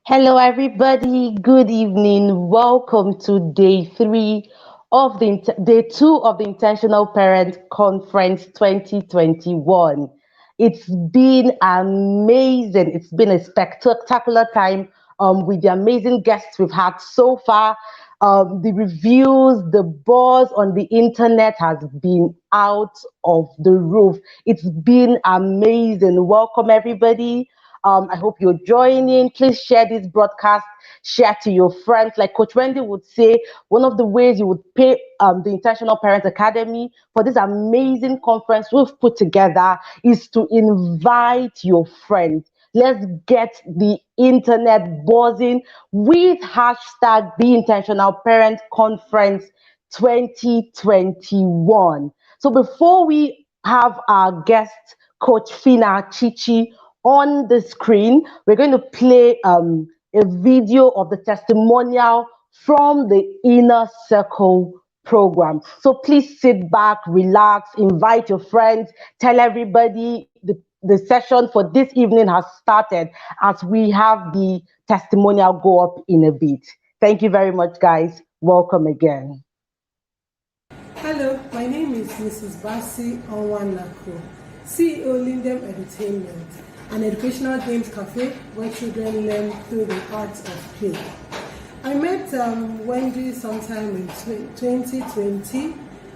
Hello, everybody. Good evening. Welcome to day two of the Intentional Parent Conference 2021. It's been amazing. It's been a spectacular time with the amazing guests we've had so far. The reviews, the buzz on the internet has been out of the roof. It's been amazing. Welcome, everybody. I hope you're joining. Please share this broadcast, share to your friends. Like Coach Wendy would say, one of the ways you would pay the Intentional Parent Academy for this amazing conference we've put together is to invite your friends. Let's get the internet buzzing with hashtag Be Intentional Parent Conference 2021. So before we have our guest, Coach Fina Chichi, on the screen, we're going to play a video of the testimonial from the Inner Circle program. So please sit back, relax, invite your friends, tell everybody the session for this evening has started as we have the testimonial go up in a bit. Thank you very much, guys. Welcome again. Hello, my name is Mrs. Basi Onwanako, CEO Lindem Entertainment, an educational games cafe where children learn through the arts of play. I met Wendy sometime in 2020,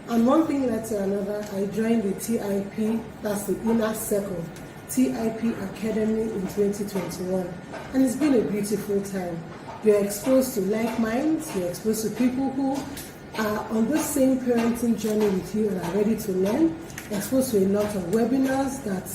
and one thing led to another. I joined the TIP, that's the Inner Circle, TIP Academy in 2021, and it's been a beautiful time. You're exposed to like minds, you're exposed to people who are on the same parenting journey with you and are ready to learn, exposed to a lot of webinars that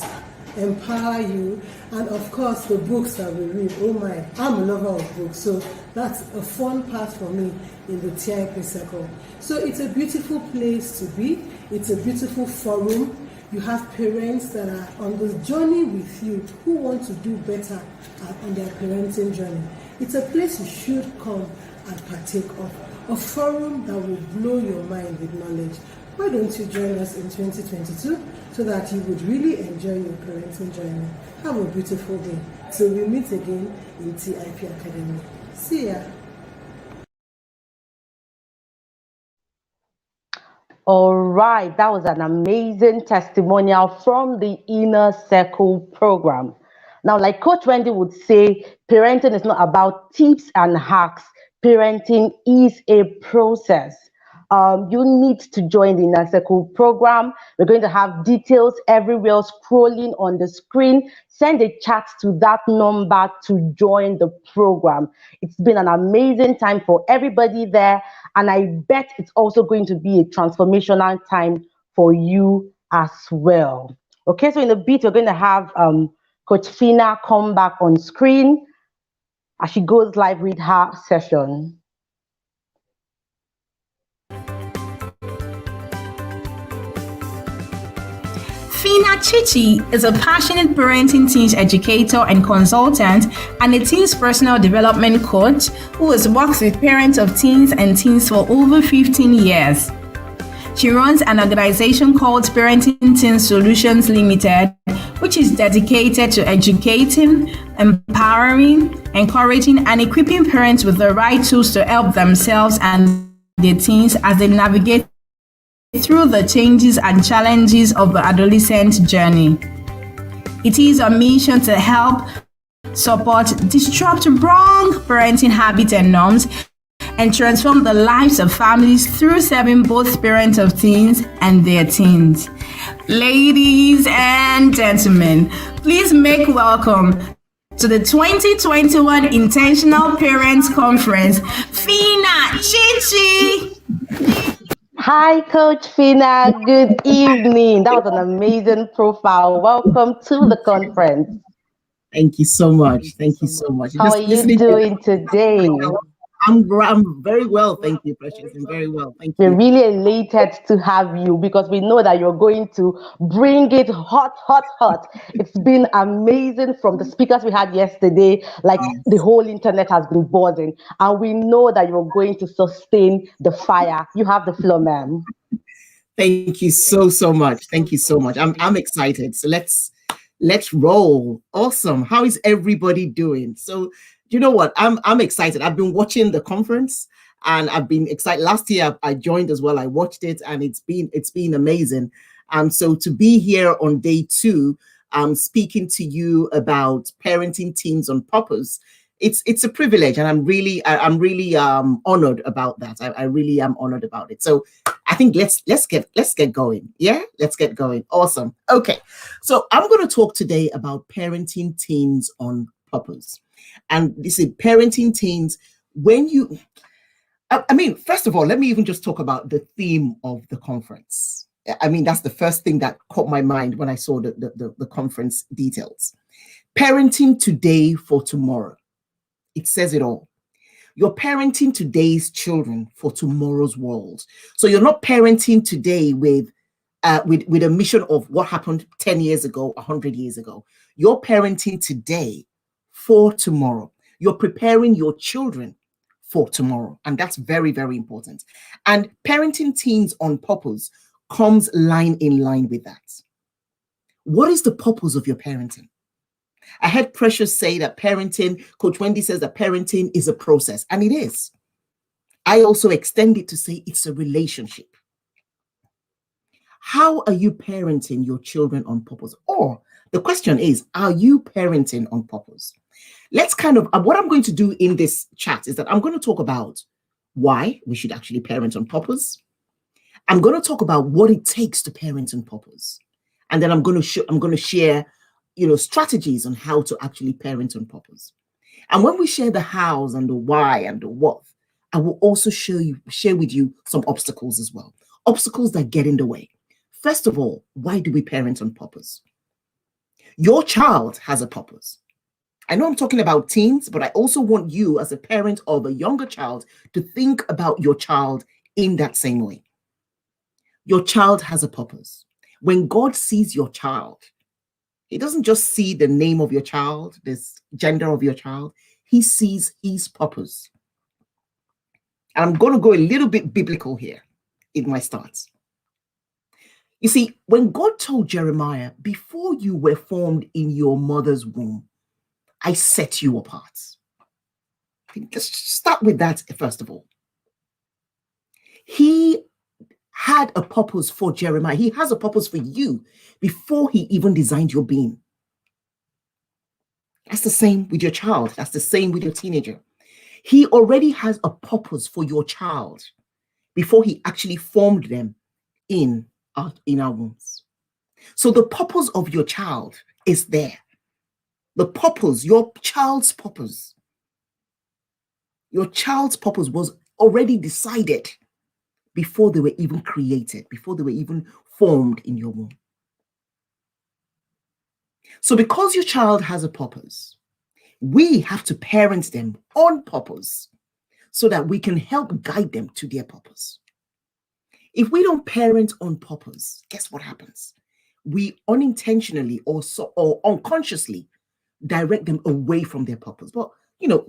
empower you, and of course the books that we read. Oh my, I'm a lover of books, so that's a fun part for me in the TIP circle. So it's a beautiful place to be. It's a beautiful forum. You have parents that are on the journey with you who want to do better on their parenting journey. It's a place you should come and partake of. A forum that will blow your mind with knowledge. Why don't you join us in 2022 so that you would really enjoy your parenting journey? Have a beautiful day. So we meet again in TIP Academy. See ya. All right, that was an amazing testimonial from the Inner Circle program. Now, like Coach Wendy would say, parenting is not about tips and hacks. Parenting is a process. You need to join the Inner Circle program. We're going to have details everywhere scrolling on the screen. Send a chat to that number to join the program. It's been an amazing time for everybody there, and I bet it's also going to be a transformational time for you as well. Okay, so in a bit, we're going to have Coach Fina come back on screen as she goes live with her session. Fina Chichi is a passionate parenting teens educator and consultant and a teens personal development coach who has worked with parents of teens and teens for over 15 years. She runs an organization called Parenting Teens Solutions Limited, which is dedicated to educating, empowering, encouraging, and equipping parents with the right tools to help themselves and their teens as they navigate through the changes and challenges of the adolescent journey. It is a mission to help support, disrupt wrong parenting habits and norms, and transform the lives of families through serving both parents of teens and their teens. Ladies and gentlemen, please make welcome to the 2021 Intentional Parents Conference, Fina Chichi. Hi, Coach Fina. Good evening. That was an amazing profile. Welcome to the conference. Thank you so much. Thank you so much. How are you doing today? I'm very well, thank you, Precious. I'm very well, thank you. We're really elated to have you because we know that you're going to bring it hot, hot, hot. It's been amazing from the speakers we had yesterday. Like the whole internet has been buzzing, and we know that you're going to sustain the fire. You have the floor, ma'am. Thank you so much. Thank you so much. I'm excited. So let's roll. Awesome. How is everybody doing? So you know what? I'm excited. I've been watching the conference and I've been excited. Last year I joined as well. I watched it and it's been amazing. So to be here on day 2, speaking to you about parenting teens on purpose, it's a privilege, and I'm really honored about that. I really am honored about it. So I think let's get going. Yeah, let's get going. Awesome. Okay, so I'm going to talk today about parenting teens on purpose, and this is parenting teens. When you, I mean, first of all, let me even just talk about the theme of the conference. I mean, that's the first thing that caught my mind when I saw the conference details. Parenting today for tomorrow. It says it all. You're parenting today's children for tomorrow's world. So you're not parenting today with a mission of what happened 10 years ago, 100 years ago. You're parenting today for tomorrow. You're preparing your children for tomorrow. And that's very, very important. And parenting teens on purpose comes line in line with that. What is the purpose of your parenting? I heard Precious say that parenting, Coach Wendy says that parenting is a process, and it is. I also extend it to say it's a relationship. How are you parenting your children on purpose? Or the question is, are you parenting on purpose? Let's kind of, what I'm going to do in this chat is that I'm going to talk about why we should actually parent on purpose. I'm going to talk about what it takes to parent on purpose. And then I'm going to share, strategies on how to actually parent on purpose. And when we share the hows and the why and the what, I will also share with you some obstacles as well. Obstacles that get in the way. First of all, why do we parent on purpose? Your child has a purpose. I know I'm talking about teens, but I also want you as a parent of a younger child to think about your child in that same way. Your child has a purpose. When God sees your child, He doesn't just see the name of your child, this gender of your child. He sees His purpose. And I'm going to go a little bit biblical here in my starts. You see, when God told Jeremiah, before you were formed in your mother's womb, I set you apart. Let's start with that first of all. He had a purpose for Jeremiah. He has a purpose for you before He even designed your being. That's the same with your child. That's the same with your teenager. He already has a purpose for your child before He actually formed them in our wombs. So the purpose of your child is there. The purpose, your child's purpose was already decided before they were even created, before they were even formed in your womb. So because your child has a purpose, we have to parent them on purpose so that we can help guide them to their purpose. If we don't parent on purpose, guess what happens? We unintentionally or unconsciously direct them away from their purpose. But,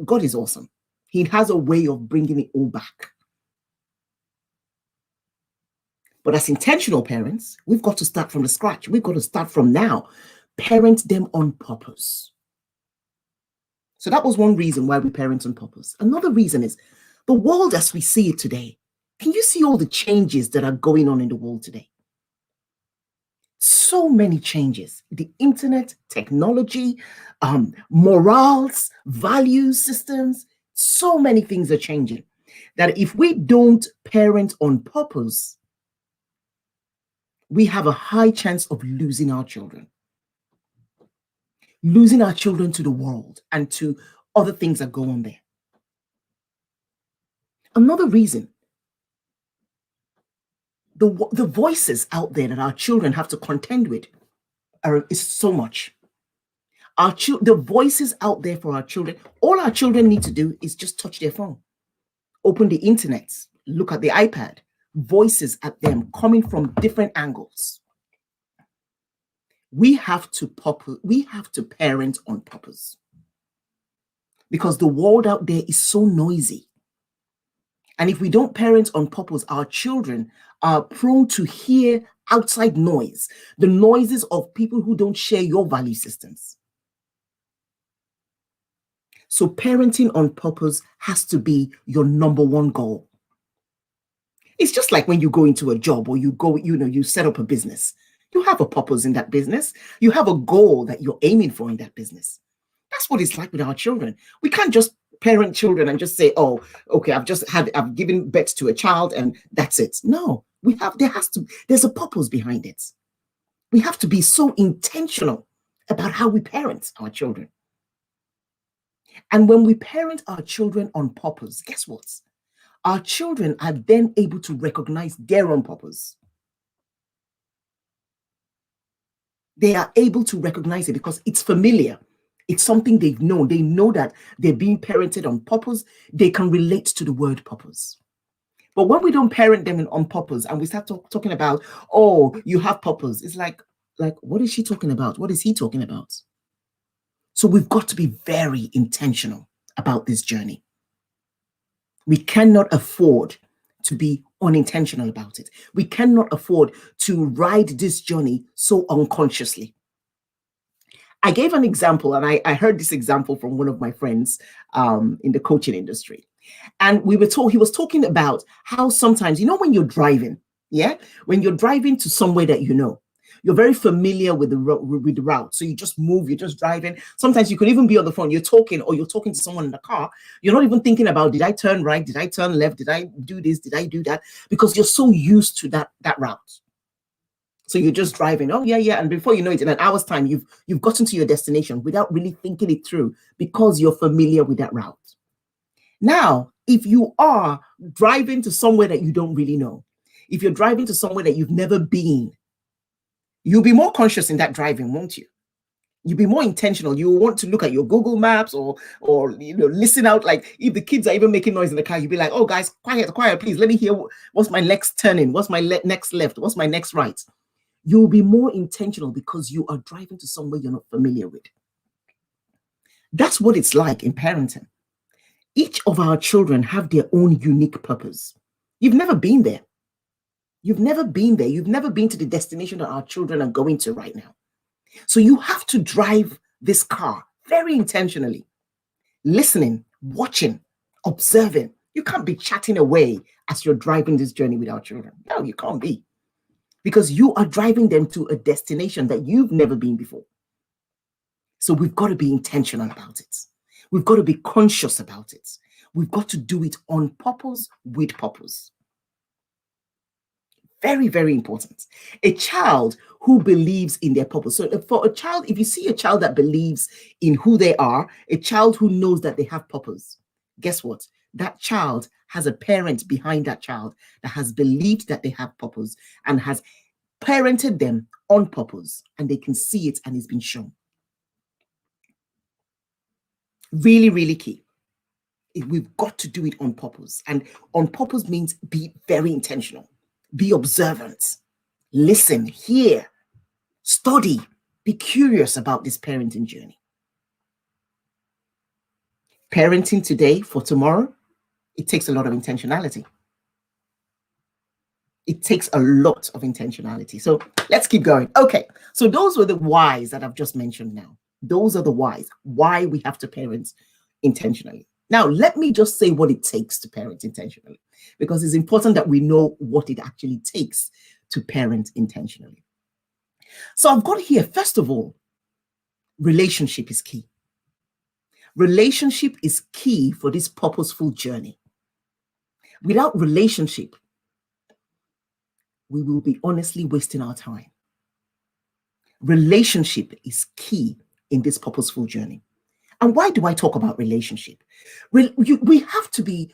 God is awesome. He has a way of bringing it all back. But as intentional parents, we've got to start from the scratch. We've got to start from now. Parent them on purpose. So that was one reason why we parent on purpose. Another reason is the world as we see it today. Can you see all the changes that are going on in the world today? So many changes. The internet, technology, morals, values, systems, so many things are changing. That if we don't parent on purpose, we have a high chance of losing our children. Losing our children to the world and to other things that go on there. Another reason, the voices out there that our children have to contend with is so much. The voices out there for our children, all our children need to do is just touch their phone, open the internet, look at the iPad, voices at them coming from different angles. We have to parent on purpose because the world out there is so noisy. And if we don't parent on purpose, our children are prone to hear outside noise, the noises of people who don't share your value systems. So parenting on purpose has to be your number one goal. It's just like when you go into a job or you set up a business. You have a purpose in that business. You have a goal that you're aiming for in that business. That's what it's like with our children. We can't just parent children and just say, oh, okay, I've given birth to a child and that's it. No, there's a purpose behind it. We have to be so intentional about how we parent our children. And when we parent our children on purpose, guess what? Our children are then able to recognize their own purpose. They are able to recognize it because it's familiar. It's something they've known. They know that they're being parented on purpose. They can relate to the word purpose. But when we don't parent them on purpose and we start talking about, oh, you have purpose, it's like, what is she talking about? What is he talking about? So we've got to be very intentional about this journey. We cannot afford to be unintentional about it. We cannot afford to ride this journey so unconsciously. I gave an example, and I heard this example from one of my friends in the coaching industry. And he was talking about how sometimes, when you're driving, when you're driving to somewhere that you're very familiar with the route. So you just move, you're just driving. Sometimes you could even be on the phone, you're talking to someone in the car. You're not even thinking about, did I turn right? Did I turn left? Did I do this? Did I do that? Because you're so used to that route. So you're just driving. Oh, yeah. And before you know it, in an hour's time, you've gotten to your destination without really thinking it through because you're familiar with that route. Now, if you are driving to somewhere that you don't really know, if you're driving to somewhere that you've never been, you'll be more conscious in that driving, won't you? You'll be more intentional. You will want to look at your Google Maps or listen out. Like if the kids are even making noise in the car, you'll be like, oh, guys, quiet, please. Let me hear what's my next turning, what's my next left, what's my next right. You'll be more intentional because you are driving to somewhere you're not familiar with. That's what it's like in parenting. Each of our children have their own unique purpose. You've never been there. You've never been there. You've never been to the destination that our children are going to right now. So you have to drive this car very intentionally, listening, watching, observing. You can't be chatting away as you're driving this journey with our children. No, you can't be. Because you are driving them to a destination that you've never been before. So we've got to be intentional about it. We've got to be conscious about it. We've got to do it on purpose, with purpose. Very, very important. A child who believes in their purpose. So for a child, if you see a child that believes in who they are, a child who knows that they have purpose, guess what? That child has a parent behind that child that has believed that they have purpose and has parented them on purpose, and they can see it and it's been shown. Really, really key. We've got to do it on purpose. And on purpose means be very intentional. Be observant, listen, hear, study, be curious about this parenting journey. Parenting today for tomorrow, it takes a lot of intentionality. It takes a lot of intentionality. So let's keep going. Okay, so those were the whys that I've just mentioned now. Those are the whys, why we have to parent intentionally. Now, let me just say what it takes to parent intentionally, because it's important that we know what it actually takes to parent intentionally. So I've got here, first of all, relationship is key. Relationship is key for this purposeful journey. Without relationship, we will be honestly wasting our time. Relationship is key in this purposeful journey. And why do I talk about relationship? We have to be,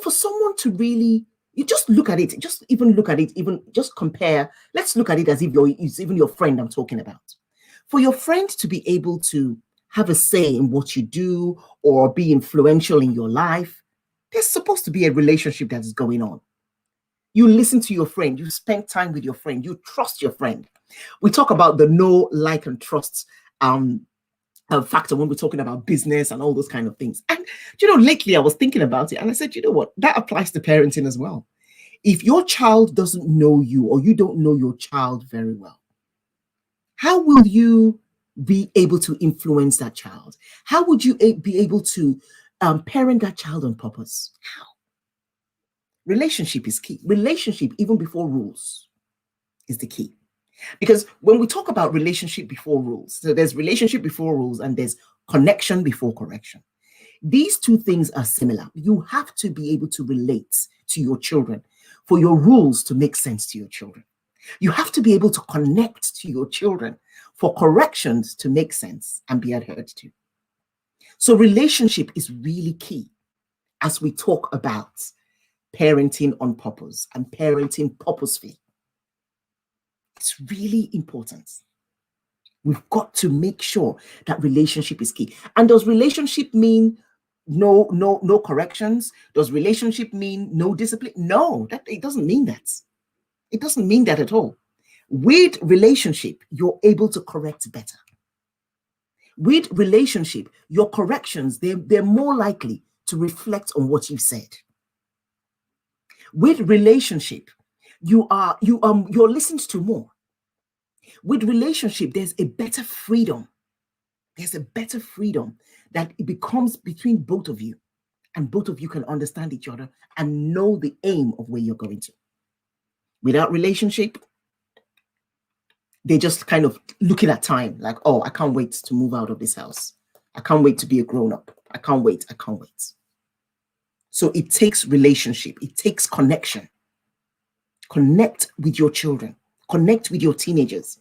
for someone to really, you just look at it, just compare. Let's look at it as if it's even your friend I'm talking about. For your friend to be able to have a say in what you do or be influential in your life, there's supposed to be a relationship that is going on. You listen to your friend, you spend time with your friend, you trust your friend. We talk about the know, like, and trust factor when we're talking about business and all those kind of things. And lately I was thinking about it and I said, you know what, that applies to parenting as well. If your child doesn't know you or you don't know your child very well, how will you be able to influence that child? How would you be able to parent that child on purpose? How? Relationship is key. Relationship, even before rules, is the key. Because when we talk about relationship before rules, so there's relationship before rules and there's connection before correction. These two things are similar. You have to be able to relate to your children for your rules to make sense to your children. You have to be able to connect to your children for corrections to make sense and be adhered to. So relationship is really key as we talk about parenting on purpose and parenting purposefully. It's really important. We've got to make sure that relationship is key. And does relationship mean no corrections? Does relationship mean no discipline? No, it doesn't mean that. It doesn't mean that at all. With relationship, you're able to correct better. With relationship, your corrections, they're more likely to reflect on what you've said. With relationship, you're listened to more. With relationship, there's a better freedom. There's a better freedom that it becomes between both of you, and both of you can understand each other and know the aim of where you're going to. Without relationship, they're just kind of looking at time like, oh, I can't wait to move out of this house. I can't wait to be a grown-up. I can't wait. So it takes relationship. It takes connection. Connect with your children. Connect with your teenagers.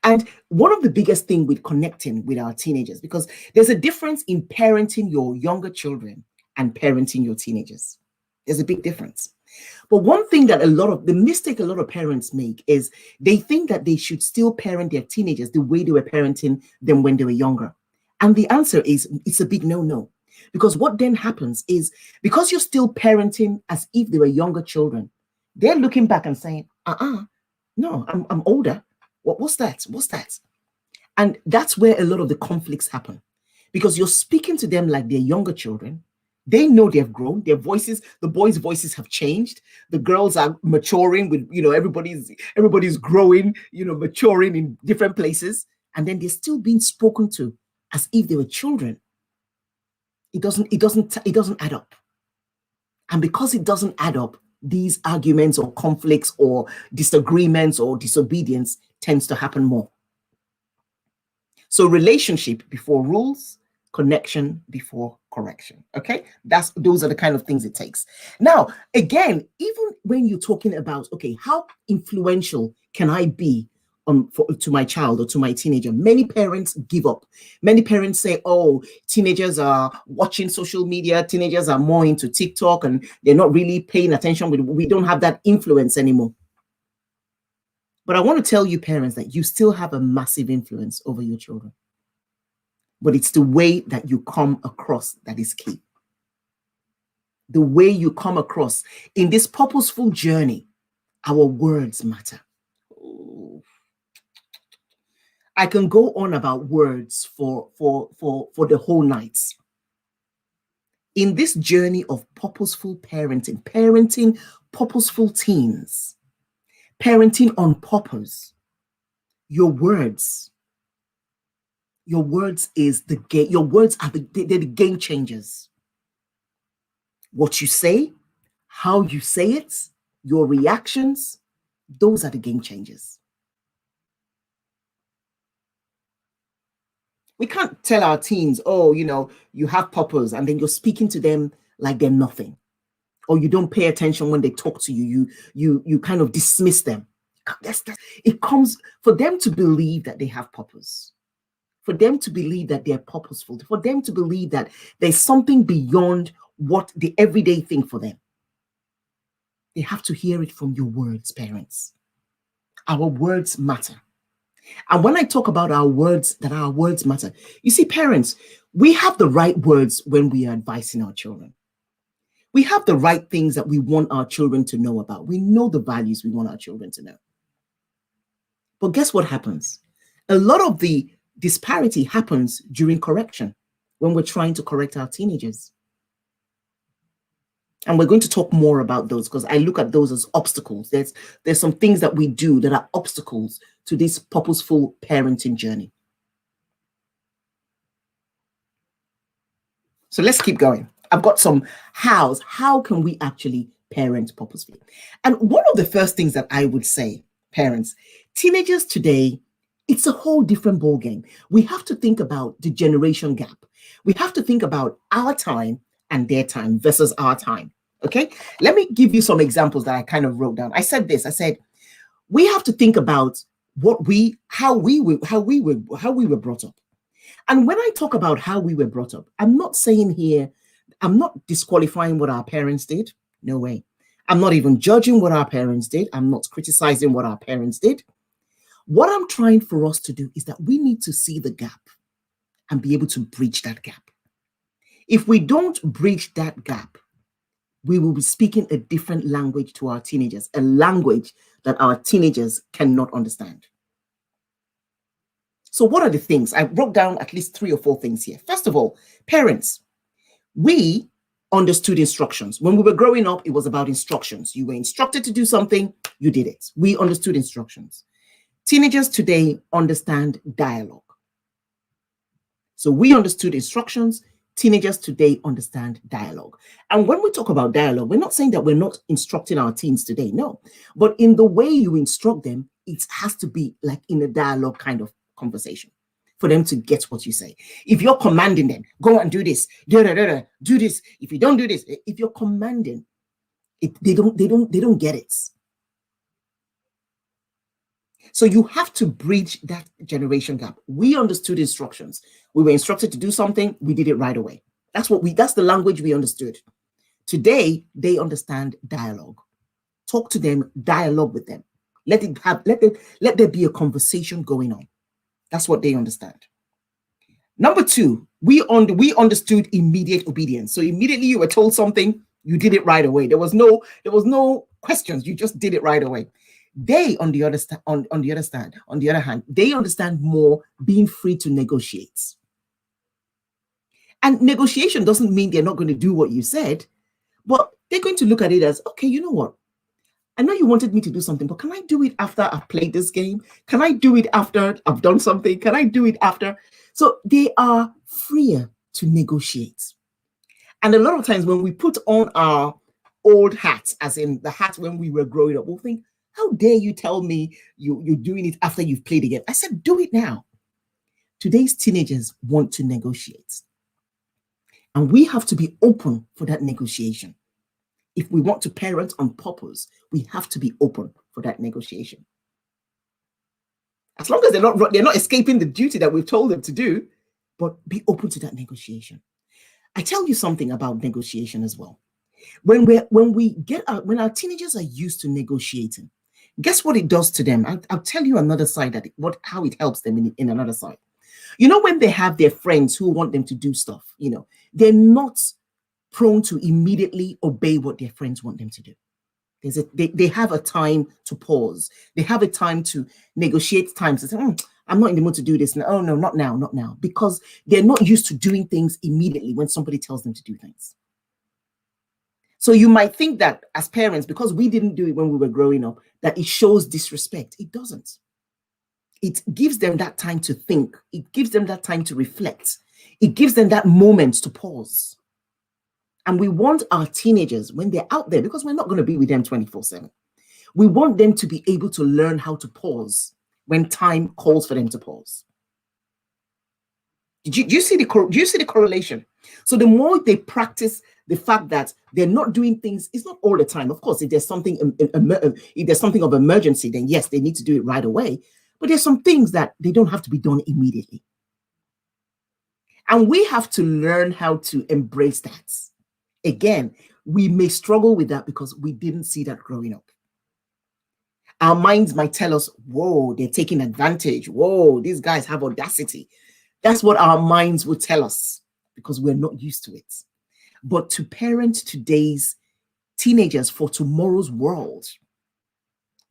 And one of the biggest things with connecting with our teenagers, because there's a difference in parenting your younger children and parenting your teenagers. There's a big difference. But one thing that the mistake a lot of parents make is they think that they should still parent their teenagers the way they were parenting them when they were younger. And the answer is it's a big no. Because what then happens is, because you're still parenting as if they were younger children, they're looking back and saying, no, I'm older. What's that? And that's where a lot of the conflicts happen, because you're speaking to them like they're younger children. They know they've grown. Their voices, the boys' voices have changed. The girls are maturing with, everybody's growing, maturing in different places. And then they're still being spoken to as if they were children. It doesn't add up. And because it doesn't add up, these arguments or conflicts or disagreements or disobedience tends to happen more. So relationship before rules, connection before correction. Okay, those are the kind of things it takes. Now, again, even when you're talking about, okay, how influential can I be to my child or to my teenager? Many parents give up. Many parents say, oh, teenagers are watching social media. Teenagers are more into TikTok and they're not really paying attention. We don't have that influence anymore. But I want to tell you, parents, that you still have a massive influence over your children. But it's the way that you come across that is key. The way you come across in this purposeful journey, our words matter. I can go on about words for the whole night. In this journey of purposeful parenting purposeful teens, parenting on purpose, your words is the game. Your words are they're the game changers. What you say, how you say it, your reactions, those are the game changers. We can't tell our teens, oh, you have purpose, and then you're speaking to them like they're nothing, or you don't pay attention when they talk to you. You kind of dismiss them. It comes for them to believe that they have purpose, for them to believe that they're purposeful, for them to believe that there's something beyond what the everyday thing for them. They have to hear it from your words, parents. Our words matter. And when I talk about our words, that our words matter, you see, parents, we have the right words when we are advising our children. We have the right things that we want our children to know about. We know the values we want our children to know. But guess what happens? A lot of the disparity happens during correction, when we're trying to correct our teenagers. And we're going to talk more about those, because I look at those as obstacles. There's some things that we do that are obstacles to this purposeful parenting journey. So let's keep going. I've got some hows. How can we actually parent purposefully? And one of the first things that I would say, parents, teenagers today, it's a whole different ballgame. We have to think about the generation gap. We have to think about our time and their time versus our time. Okay, let me give you some examples that I kind of wrote down. I said this. I said we have to think about how we were brought up. And when I talk about how we were brought up, I'm not saying here, I'm not disqualifying what our parents did. No way. I'm not even judging what our parents did. I'm not criticizing what our parents did. What I'm trying for us to do is that we need to see the gap and be able to bridge that gap. If we don't bridge that gap, we will be speaking a different language to our teenagers, a language that our teenagers cannot understand. So what are the things? I wrote down at least 3 or 4 things here. First of all, parents, we understood instructions. When we were growing up, it was about instructions. You were instructed to do something, you did it. We understood instructions. Teenagers today understand dialogue. So we understood instructions. Teenagers today understand dialogue. And when we talk about dialogue, we're not saying that we're not instructing our teens today. No. But in the way you instruct them, it has to be like in a dialogue kind of conversation for them to get what you say. If you're commanding them, go and do this, do this. If you don't do this, if you're commanding, they don't get it. So you have to bridge that generation gap. We understood instructions. We were instructed to do something, we did it right away. That's the language we understood. Today, they understand dialogue. Talk to them, dialogue with them. Let there be a conversation going on. That's what they understand. Number 2, we understood immediate obedience. So immediately you were told something, you did it right away. There was no questions. You just did it right away. They, on the other hand, they understand more being free to negotiate. And negotiation doesn't mean they're not going to do what you said, but they're going to look at it as, okay, you know what? I know you wanted me to do something, but can I do it after I've played this game? Can I do it after I've done something? Can I do it after? So they are freer to negotiate. And a lot of times when we put on our old hats, as in the hat when we were growing up, we'll think, how dare you tell me you're doing it after you've played again? I said, do it now. Today's teenagers want to negotiate. And we have to be open for that negotiation. If we want to parent on purpose, we have to be open for that negotiation. As long as they're not escaping the duty that we've told them to do, but be open to that negotiation. I tell you something about negotiation as well. When our teenagers are used to negotiating, guess what it does to them? I'll tell you another side how it helps them in another side. You know, when they have their friends who want them to do stuff, they're not prone to immediately obey what their friends want them to do. They have a time to pause. They have a time to negotiate times. They say, I'm not in the mood to do this. Oh, no, not now. Because they're not used to doing things immediately when somebody tells them to do things. So you might think that as parents, because we didn't do it when we were growing up, that it shows disrespect. It doesn't. It gives them that time to think. It gives them that time to reflect. It gives them that moment to pause. And we want our teenagers, when they're out there, because we're not going to be with them 24/7, we want them to be able to learn how to pause when time calls for them to pause. Do you see the correlation? So the more they practice the fact that they're not doing things, it's not all the time. Of course, if there's something of emergency, then yes, they need to do it right away. But there's some things that they don't have to be done immediately. And we have to learn how to embrace that. Again, we may struggle with that because we didn't see that growing up. Our minds might tell us, whoa, they're taking advantage. Whoa, these guys have audacity. That's what our minds will tell us because we're not used to it. But to parent today's teenagers for tomorrow's world,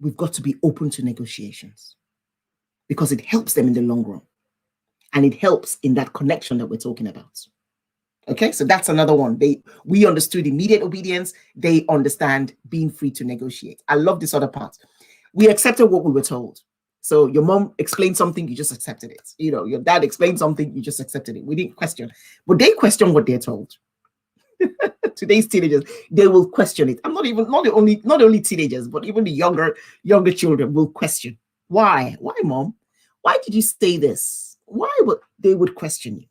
we've got to be open to negotiations because it helps them in the long run. And it helps in that connection that we're talking about. Okay, so that's another one. We understood immediate obedience. They understand being free to negotiate. I love this other part. We accepted what we were told. So your mom explained something, you just accepted it. You know, your dad explained something, you just accepted it. We didn't question. But they question what they're told. Today's teenagers, they will question it. I'm not only teenagers, but even the younger children will question. Why? Why, mom? Why did you say this? Why would they would question you?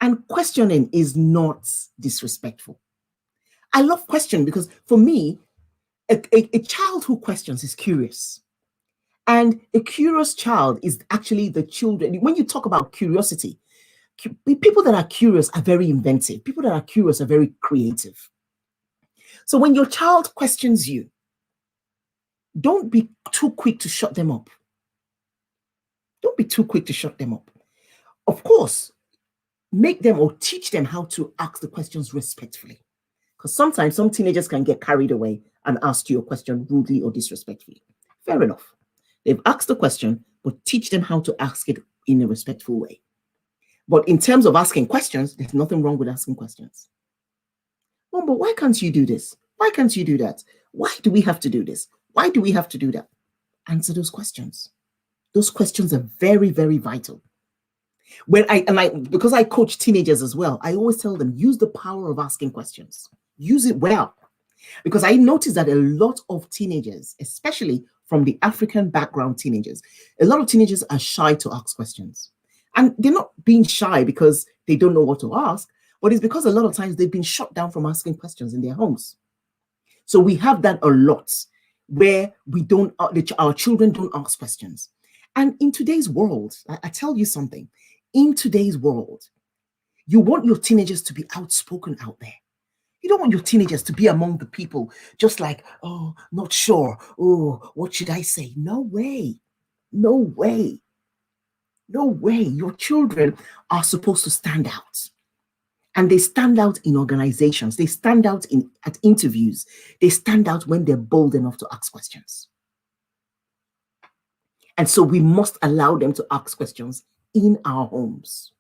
And questioning is not disrespectful. I love questioning because for me, a child who questions is curious. And a curious child is actually the children. When you talk about curiosity, people that are curious are very inventive. People that are curious are very creative. So when your child questions you, don't be too quick to shut them up. Don't be too quick to shut them up. Of course, make them or teach them how to ask the questions respectfully. Because sometimes some teenagers can get carried away and ask you a question rudely or disrespectfully. Fair enough. They've asked the question, but teach them how to ask it in a respectful way. But in terms of asking questions, there's nothing wrong with asking questions. Mom, but why can't you do this? Why can't you do that? Why do we have to do this? Why do we have to do that? Answer those questions. Those questions are very, very vital. Because I coach teenagers as well, I always tell them, use the power of asking questions. Use it well. Because I noticed that a lot of teenagers, especially from the African background teenagers, a lot of teenagers are shy to ask questions. And they're not being shy because they don't know what to ask, but it's because a lot of times they've been shut down from asking questions in their homes. So we have that a lot where our children don't ask questions. And in today's world, I tell you something, in today's world, you want your teenagers to be outspoken out there. You don't want your teenagers to be among the people just like, oh, not sure. Oh, what should I say? No way. No way. No way. Your children are supposed to stand out. And they stand out in organizations. They stand out at interviews. They stand out when they're bold enough to ask questions. And so we must allow them to ask questions in our homes.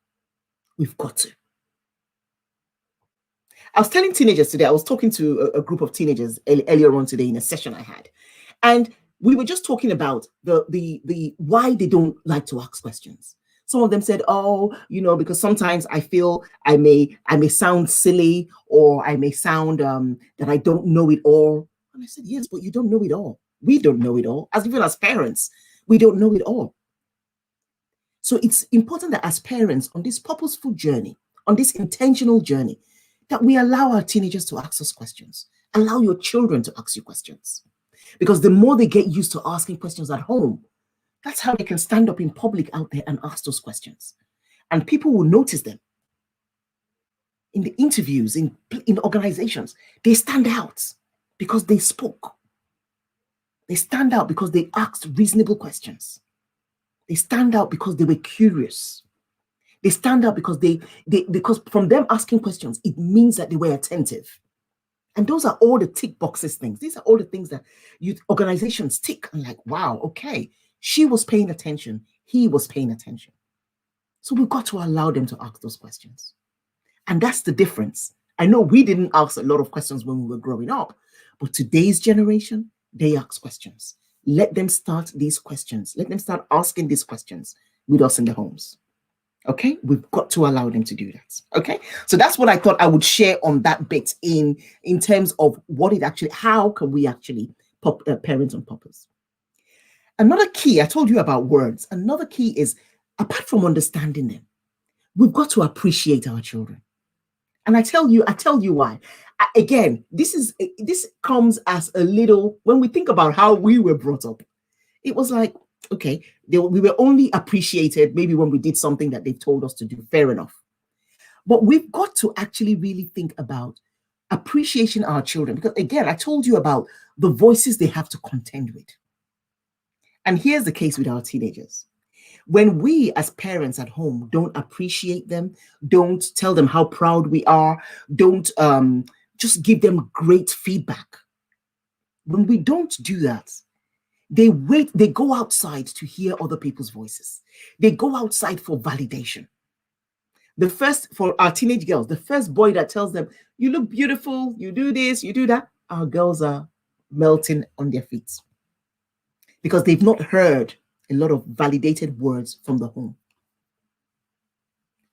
We've got to. I was telling teenagers today, I was talking to a group of teenagers earlier on today in a session I had. And we were just talking about the why they don't like to ask questions. Some of them said, oh, because sometimes I feel I may sound silly, or I may sound that I don't know it all. And I said, yes, but you don't know it all. We don't know it all. Even as parents, we don't know it all. So it's important that as parents on this purposeful journey, on this intentional journey, that we allow our teenagers to ask us questions. Allow your children to ask you questions. Because the more they get used to asking questions at home, that's how they can stand up in public out there and ask those questions. And people will notice them. In the interviews, in organizations, they stand out because they spoke. They stand out because they asked reasonable questions. They stand out because they were curious. They stand out because because from them asking questions, it means that they were attentive. And those are all the tick boxes things. These are all the things that organizations tick. And like, wow, okay, she was paying attention. He was paying attention. So we've got to allow them to ask those questions. And that's the difference. I know we didn't ask a lot of questions when we were growing up, but today's generation, they ask questions. Let them start these questions. Let them start asking these questions with us in the homes. Okay, we've got to allow them to do that. Okay, so that's what I thought I would share on that bit in terms of how can we actually parent on purpose. Another key, I told you about words. Another key is, apart from understanding them, we've got to appreciate our children. And I tell you why. Again, this comes as a little, when we think about how we were brought up, it was like, okay, we were only appreciated maybe when we did something that they told us to do. Fair enough. But we've got to actually really think about appreciation our children. Because again, I told you about the voices they have to contend with. And here's the case with our teenagers. When we as parents at home don't appreciate them, don't tell them how proud we are, don't just give them great feedback. When we don't do that, they go outside to hear other people's voices. They go outside for validation. For our teenage girls, the first boy that tells them, you look beautiful, you do this, you do that, our girls are melting on their feet. Because they've not heard a lot of validated words from the home.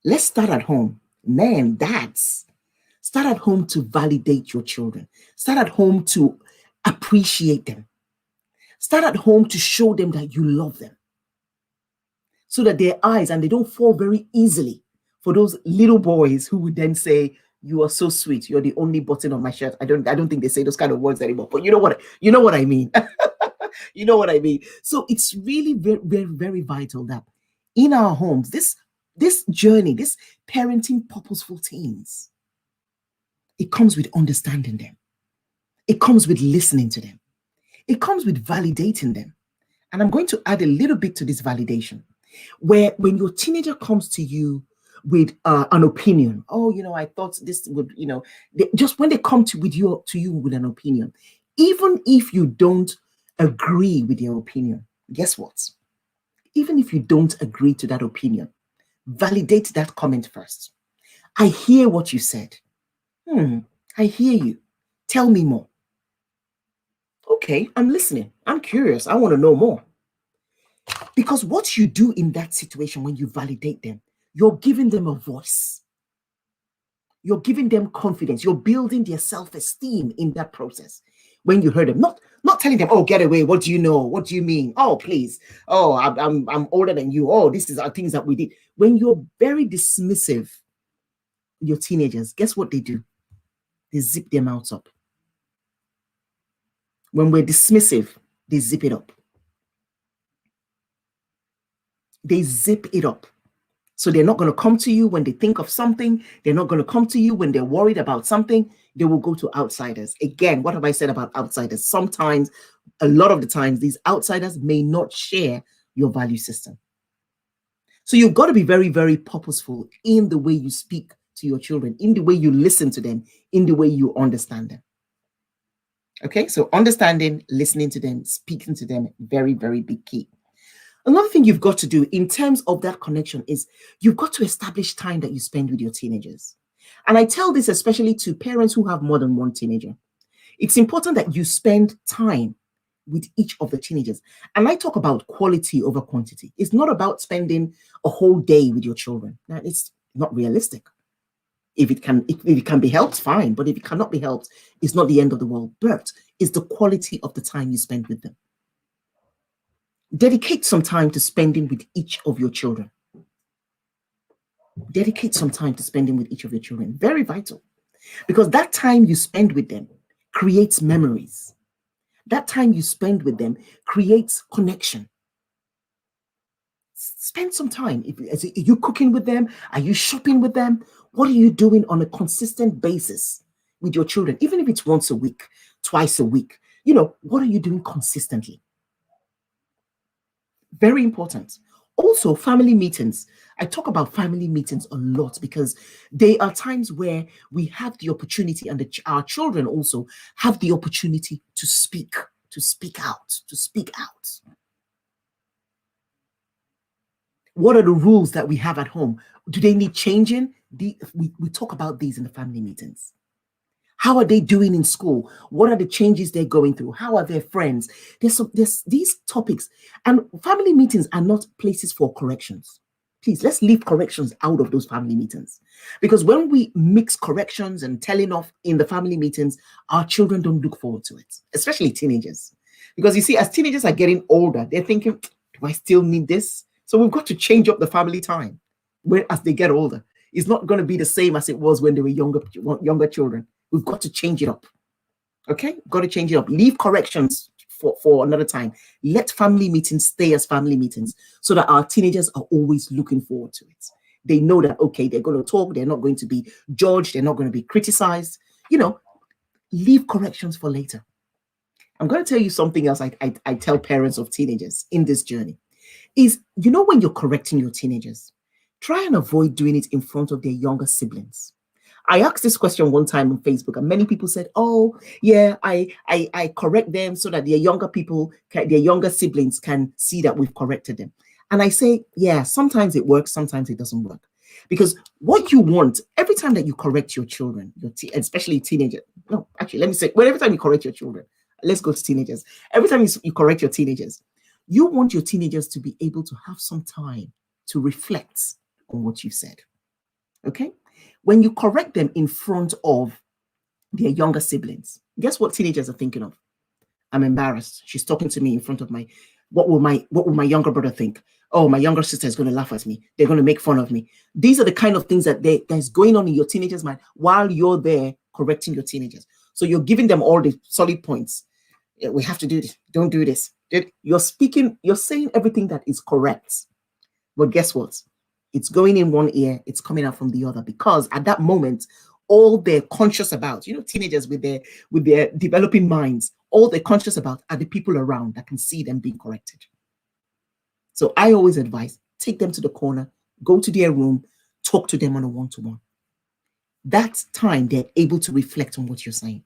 Let's start at home. Men, dads, start at home to validate your children. Start at home to appreciate them. Start at home to show them that you love them, so that their eyes, and they don't fall very easily for those little boys who would then say, "You are so sweet. You're the only button on my shirt." I don't think they say those kind of words anymore, but you know what I mean. You know what I mean. So it's really very, very, very vital that in our homes, this journey, this parenting purposeful teens, it comes with understanding them. It comes with listening to them. It comes with validating them. And I'm going to add a little bit to this validation, where when your teenager comes to you with an opinion, oh, I thought this would, just when they come to you with an opinion, even if you don't agree with their opinion, guess what? Even if you don't agree to that opinion, validate that comment first. I hear what you said. I hear you. Tell me more. Okay, I'm listening. I'm curious. I want to know more. Because what you do in that situation when you validate them, you're giving them a voice. You're giving them confidence. You're building their self-esteem in that process. When you heard them, not telling them, "Oh, get away. What do you know? What do you mean? Oh, please. Oh, I'm older than you. Oh, this is our things that we did." When you're very dismissive, your teenagers, guess what they do? They zip their mouths up. When we're dismissive, they zip it up. They zip it up. So they're not going to come to you when they think of something. They're not going to come to you when they're worried about something. They will go to outsiders. Again, what have I said about outsiders? Sometimes, a lot of the times, these outsiders may not share your value system. So you've got to be very, very purposeful in the way you speak to your children, in the way you listen to them, in the way you understand them. Okay, so understanding, listening to them, speaking to them, very, very big key. Another thing you've got to do in terms of that connection is you've got to establish time that you spend with your teenagers. And I tell this especially to parents who have more than one teenager. It's important that you spend time with each of the teenagers. And I talk about quality over quantity. It's not about spending a whole day with your children. Now, it's not realistic. If it can be helped, fine. But if it cannot be helped, it's not the end of the world. But it's the quality of the time you spend with them. Dedicate some time to spending with each of your children. Dedicate some time to spending with each of your children. Very vital. Because that time you spend with them creates memories. That time you spend with them creates connection. Spend some time. Are you cooking with them? Are you shopping with them? What are you doing on a consistent basis with your children? Even if it's once a week, twice a week, what are you doing consistently? Very important. Also, family meetings. I talk about family meetings a lot because they are times where we have the opportunity, and our children also have the opportunity to speak out. What are the rules that we have at home? Do they need changing? We talk about these in the family meetings. How are they doing in school? What are the changes they're going through? How are their friends? There's these topics, and family meetings are not places for corrections. Please, let's leave corrections out of those family meetings, because when we mix corrections and telling off in the family meetings, our children don't look forward to it, especially teenagers. Because you see, as teenagers are getting older, they're thinking, do I still need this? So we've got to change up the family time as they get older. It's not going to be the same as it was when they were younger children. We've got to change it up. Okay? Got to change it up. Leave corrections for another time. Let family meetings stay as family meetings so that our teenagers are always looking forward to it. They know that, okay, they're going to talk. They're not going to be judged. They're not going to be criticized. Leave corrections for later. I'm going to tell you something else I tell parents of teenagers in this journey is, when you're correcting your teenagers, try and avoid doing it in front of their younger siblings. I asked this question one time on Facebook, and many people said, "Oh, yeah, I correct them so that their younger siblings can see that we've corrected them." And I say, yeah, sometimes it works, sometimes it doesn't work. Because what you want, every time that you correct your children, especially teenagers, no, actually, let me say, every time you correct your children, let's go to teenagers. Every time you correct your teenagers, You want your teenagers to be able to have some time to reflect on what you said. Okay? When you correct them in front of their younger siblings, guess what teenagers are thinking of? I'm embarrassed. She's talking to me in front of what will my younger brother think? Oh, my younger sister is going to laugh at me. They're going to make fun of me. These are the kind of things that's going on in your teenagers' mind while you're there correcting your teenagers. So you're giving them all the solid points. We have to do this. Don't do this. You're saying everything that is correct. But guess what? It's going in one ear, it's coming out from the other, because at that moment, all they're conscious about, teenagers with their developing minds, all they're conscious about are the people around that can see them being corrected. So I always advise, take them to the corner, go to their room, talk to them on a one-to-one. That time they're able to reflect on what you're saying.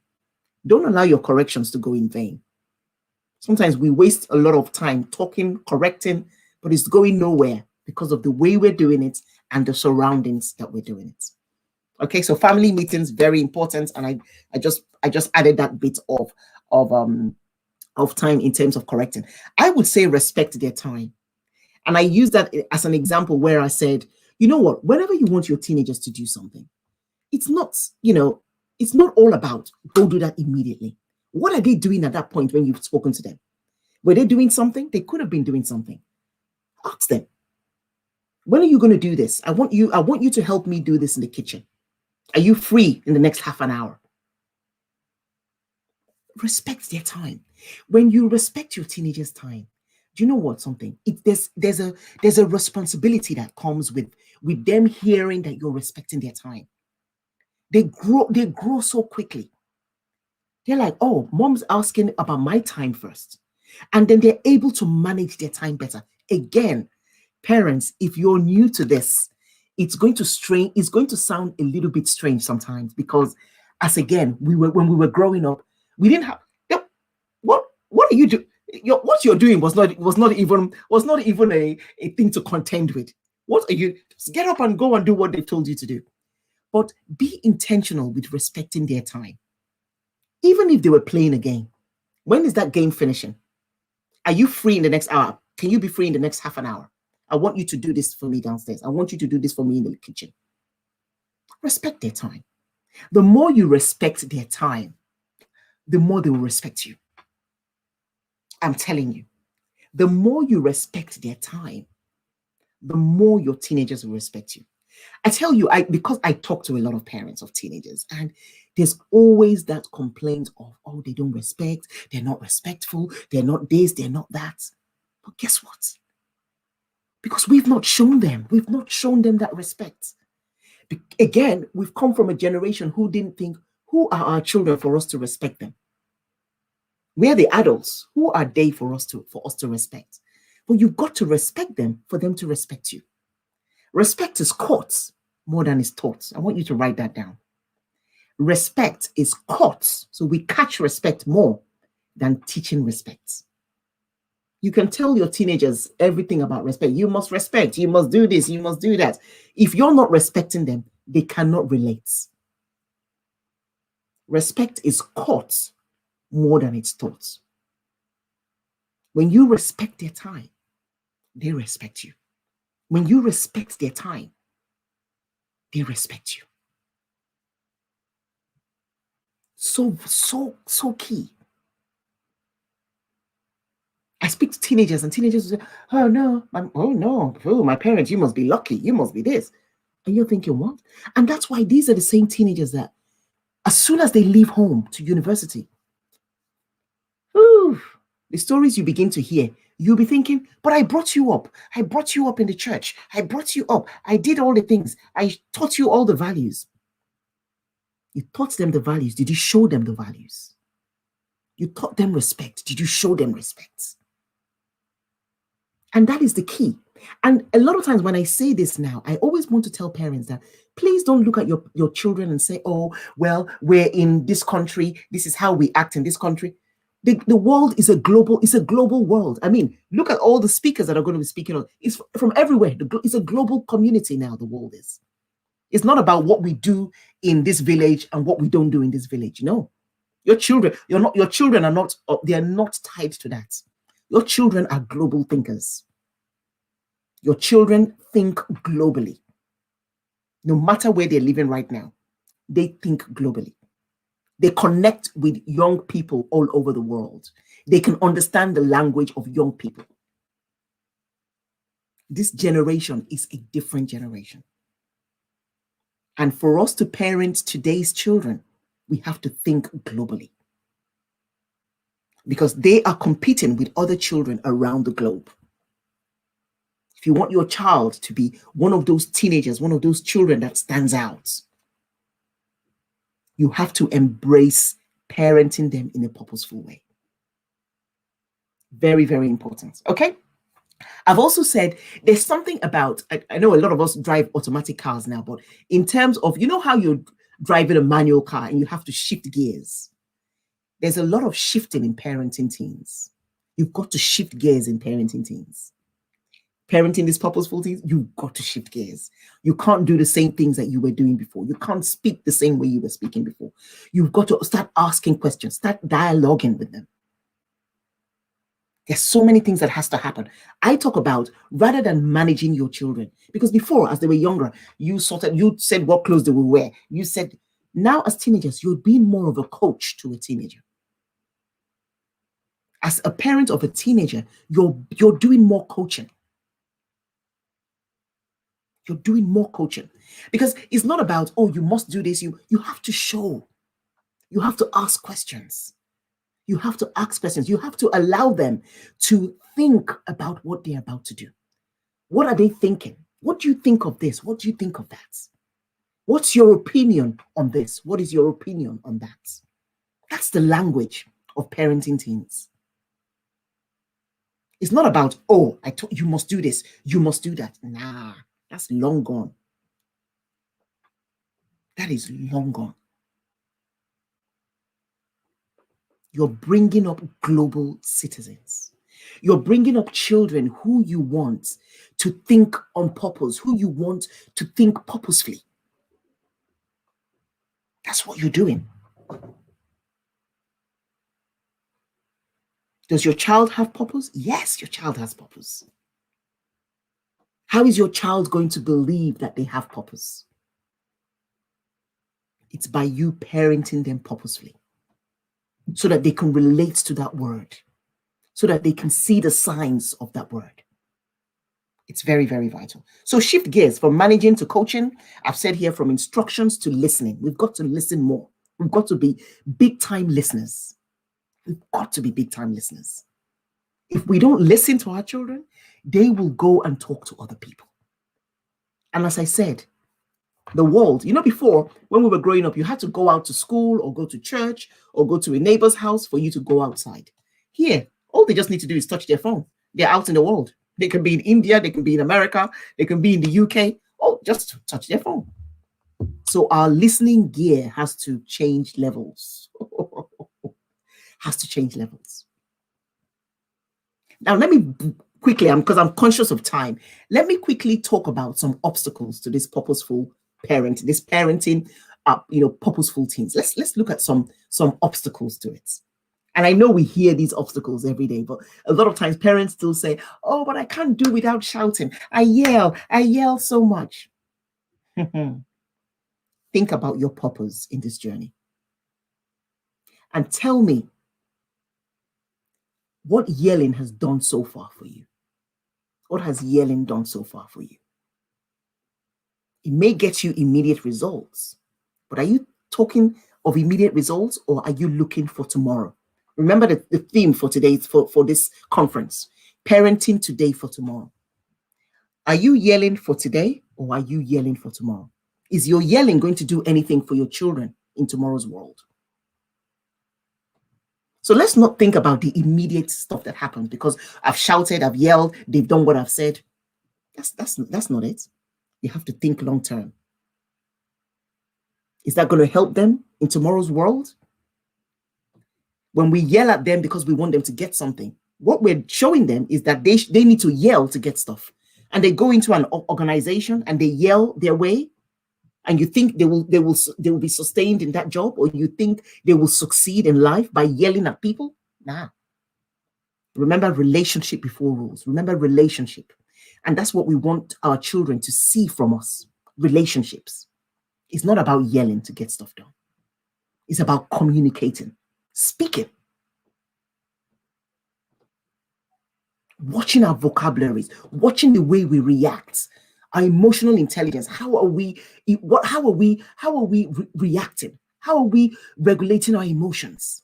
Don't allow your corrections to go in vain. Sometimes we waste a lot of time talking, correcting, but it's going nowhere because of the way we're doing it and the surroundings that we're doing it. Okay, so family meetings, very important, and I just added that bit of time in terms of correcting. I would say respect their time, and I use that as an example where I said, you know what? Whenever you want your teenagers to do something, it's not all about go do that immediately. What are they doing at that point when you've spoken to them? Were they doing something? They could have been doing something. Ask them, when are you going to do this? I want you to help me do this in the kitchen. Are you free in the next half an hour? Respect their time. When you respect your teenagers' time, do you know what? There's a responsibility that comes with them hearing that you're respecting their time. They grow so quickly. They're like, oh, mom's asking about my time first. And then they're able to manage their time better. Again, parents, if you're new to this, it's going to sound a little bit strange sometimes, because when we were growing up, we didn't have what are you doing? What you're doing was not even a thing to contend with. What are you? Just get up and go and do what they've told you to do. But be intentional with respecting their time. Even if they were playing a game, when is that game finishing? Are you free in the next hour? Can you be free in the next half an hour? I want you to do this for me downstairs. I want you to do this for me in the kitchen. Respect their time. The more you respect their time, the more they will respect you. I'm telling you, the more you respect their time, the more your teenagers will respect you. I tell you, because I talk to a lot of parents of teenagers, and there's always that complaint of, oh, they don't respect, they're not respectful, they're not this, they're not that. But guess what? Because we've not shown them that respect. Again, we've come from a generation who didn't think, who are our children for us to respect them? We're the adults. Who are they for us to respect? But you've got to respect them for them to respect you. Respect is caught more than is taught. I want you to write that down. Respect is caught. So we catch respect more than teaching respect. You can tell your teenagers everything about respect. You must respect. You must do this. You must do that. If you're not respecting them, they cannot relate. Respect is caught more than it's taught. When you respect their time, they respect you. When you respect their time, they respect you. So key. I speak to teenagers, and teenagers will say, oh no, my parents, you must be lucky, you must be this. And you're thinking, what? And that's why these are the same teenagers that as soon as they leave home to university, the stories you begin to hear, you'll be thinking, but I brought you up. I brought you up in the church. I brought you up. I did all the things. I taught you all the values. You taught them the values. Did you show them the values? You taught them respect. Did you show them respect? And that is the key. And a lot of times when I say this now, I always want to tell parents that please don't look at your children and say, oh, well, we're in this country. This is how we act in this country. The world is a global world. I mean, look at all the speakers that are going to be speaking on. It's from everywhere. It's a global community now, the world is. It's not about what we do in this village and what we don't do in this village. No. Your children are not tied to that. Your children are global thinkers. Your children think globally. No matter where they're living right now, they think globally. They connect with young people all over the world. They can understand the language of young people. This generation is a different generation. And for us to parent today's children, we have to think globally, because they are competing with other children around the globe. If you want your child to be one of those teenagers, one of those children that stands out, you have to embrace parenting them in a purposeful way. Very, very important. Okay. I've also said there's something about, I know a lot of us drive automatic cars now, but in terms of, you know how you're driving a manual car and you have to shift gears? There's a lot of shifting in parenting teens. You've got to shift gears in parenting teens. Parenting these purposeful teens, you've got to shift gears. You can't do the same things that you were doing before. You can't speak the same way you were speaking before. You've got to start asking questions, start dialoguing with them. There's so many things that has to happen. I talk about, rather than managing your children, because before, as they were younger, you said what clothes they will wear. You said, now as teenagers, you're being more of a coach to a teenager. As a parent of a teenager, you're doing more coaching. You're doing more coaching, because it's not about, oh, you must do this. You have to show. You have to ask questions. You have to ask questions. You have to allow them to think about what they're about to do. What are they thinking? What do you think of this? What do you think of that? What's your opinion on this? What is your opinion on that? That's the language of parenting teens. It's not about, oh, I told you must do this, you must do that. Nah, that's long gone. That is long gone. You're bringing up global citizens. You're bringing up children who you want to think on purpose, who you want to think purposefully. That's what you're doing. Does your child have purpose? Yes, your child has purpose. How is your child going to believe that they have purpose? It's by you parenting them purposefully, so that they can relate to that word, so that they can see the signs of that word. It's very, very vital. So shift gears from managing to coaching. I've said here, from instructions to listening. We've got to listen more. We've got to be big time listeners. We've got to be big time listeners. If we don't listen to our children, they will go and talk to other people. And as I said, the world, before, when we were growing up, you had to go out to school or go to church or go to a neighbor's house for you to go outside. Here, all they just need to do is touch their phone. They're out in the world. They can be in India, they can be in America, they can be in the UK. Oh, just touch their phone. So our listening gear has to change levels. Has to change levels. Now, let me quickly, because I'm conscious of time, let me quickly talk about some obstacles to this purposeful parenting, this parenting, purposeful teens. Let's look at some obstacles to it. And I know we hear these obstacles every day, but a lot of times parents still say, oh, but I can't do without shouting. I yell so much. Think about your purpose in this journey. And tell me what yelling has done so far for you. What has yelling done so far for you? It may get you immediate results, but are you talking of immediate results, or are you looking for tomorrow? Remember the theme for today, for this conference, parenting today for tomorrow. Are you yelling for today, or are you yelling for tomorrow? Is your yelling going to do anything for your children in tomorrow's world? So let's not think about the immediate stuff that happens because I've shouted, I've yelled, they've done what I've said. That's not it. You have to think long term. Is that going to help them in tomorrow's world? When we yell at them because we want them to get something, what we're showing them is that they need to yell to get stuff. And they go into an organization and they yell their way, and you think they will be sustained in that job, or you think they will succeed in life by yelling at people? Nah. Remember, relationship before rules. Remember, relationship. And that's what we want our children to see from us. Relationships. It's not about yelling to get stuff done. It's about communicating, speaking, watching our vocabularies, watching the way we react, our emotional intelligence. How are we reacting? How are we regulating our emotions?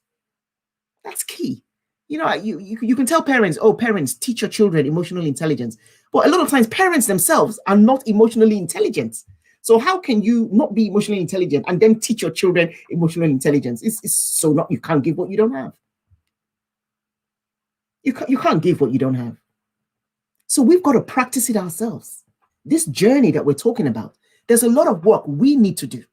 That's key. You know, you can tell parents, oh, parents, teach your children emotional intelligence. But a lot of times parents themselves are not emotionally intelligent. So how can you not be emotionally intelligent and then teach your children emotional intelligence? You can't give what you don't have. You can't give what you don't have. So we've got to practice it ourselves. This journey that we're talking about, there's a lot of work we need to do.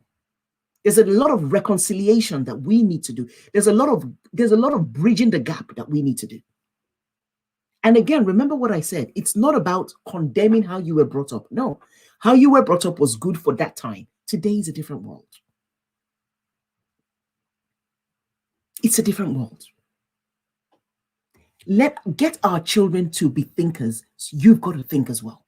There's a lot of reconciliation that we need to do. There's a lot of bridging the gap that we need to do. And again, remember what I said. It's not about condemning how you were brought up. No, how you were brought up was good for that time. Today is a different world. It's a different world. Get our children to be thinkers. So you've got to think as well.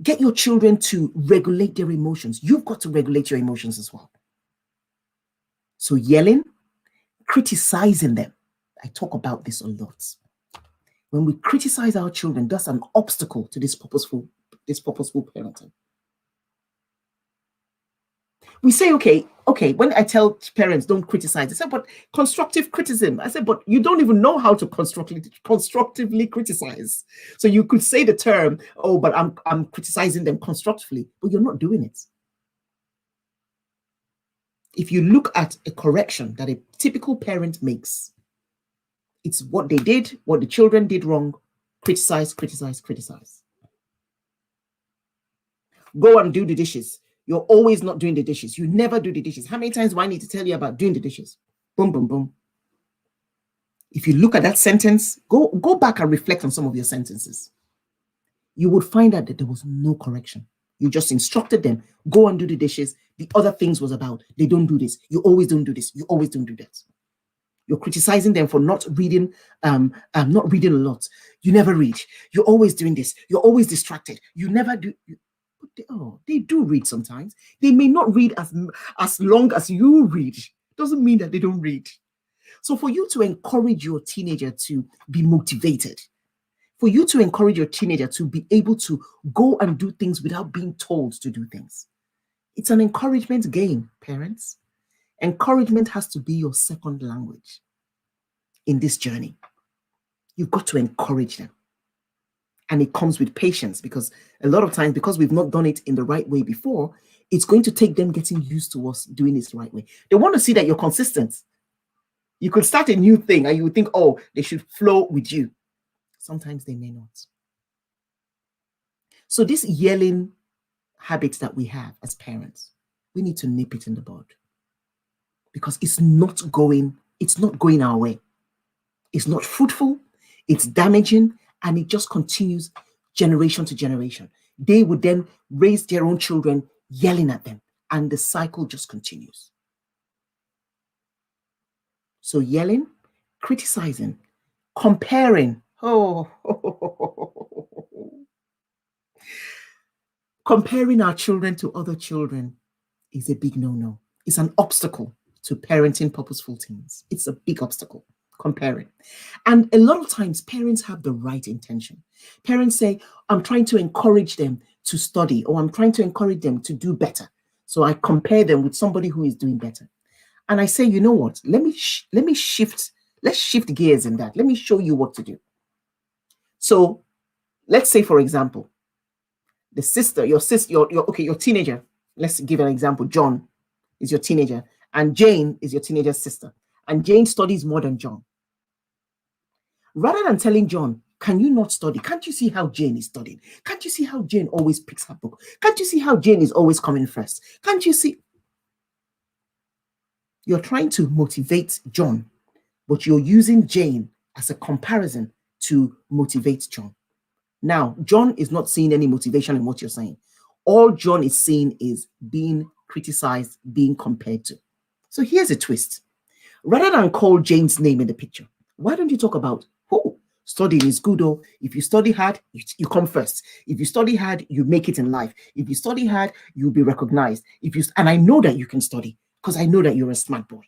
Get your children to regulate their emotions. You've got to regulate your emotions as well. So yelling, criticizing them. I talk about this a lot. When we criticize our children, that's an obstacle to this purposeful parenting. We say, okay, when I tell parents don't criticize, they say, but constructive criticism. I said, but you don't even know how to constructively criticize. So you could say the term, oh, but I'm criticizing them constructively, but you're not doing it. If you look at a correction that a typical parent makes, it's what they did, what the children did wrong, criticize, criticize, criticize. Go and do the dishes. You're always not doing the dishes. You never do the dishes. How many times do I need to tell you about doing the dishes? Boom, boom, boom. If you look at that sentence, go back and reflect on some of your sentences. You would find out that there was no correction. You just instructed them, go and do the dishes. The other things was about, they don't do this. You always don't do this. You always don't do that. You're criticizing them for not reading a lot. You never read. You're always doing this. You're always distracted. You never do. They do read sometimes. They may not read as long as you read. Doesn't mean that they don't read. So for you to encourage your teenager to be motivated, for you to encourage your teenager to be able to go and do things without being told to do things, it's an encouragement game, parents. Encouragement has to be your second language in this journey. You've got to encourage them. And it comes with patience, because a lot of times, because we've not done it in the right way before, it's going to take them getting used to us doing this the right way. They want to see that you're consistent. You could start a new thing and you would think, oh, they should flow with you. Sometimes they may not. So this yelling habits that we have as parents, we need to nip it in the bud, because it's not going our way. It's not fruitful, it's damaging, and it just continues generation to generation. They would then raise their own children yelling at them, and the cycle just continues. So yelling, criticizing, comparing. Comparing our children to other children is a big no-no. It's an obstacle to parenting purposeful teens. It's a big obstacle. Comparing. And a lot of times parents have the right intention. Parents say, I'm trying to encourage them to study, or I'm trying to encourage them to do better. So I compare them with somebody who is doing better. And I say, you know what? Let's shift gears in that. Let me show you what to do. So let's say, for example, your teenager. Let's give an example. John is your teenager, and Jane is your teenager's sister. And Jane studies more than John. Rather than telling John, can you not study? Can't you see how Jane is studying? Can't you see how Jane always picks her book? Can't you see how Jane is always coming first? Can't you see? You're trying to motivate John, but you're using Jane as a comparison to motivate John. Now, John is not seeing any motivation in what you're saying. All John is seeing is being criticized, being compared to. So here's a twist. Rather than call Jane's name in the picture, why don't you talk about, oh, studying is good. Oh, if you study hard, you come first. If you study hard, you make it in life. If you study hard, you'll be recognized. And I know that you can study because I know that you're a smart boy.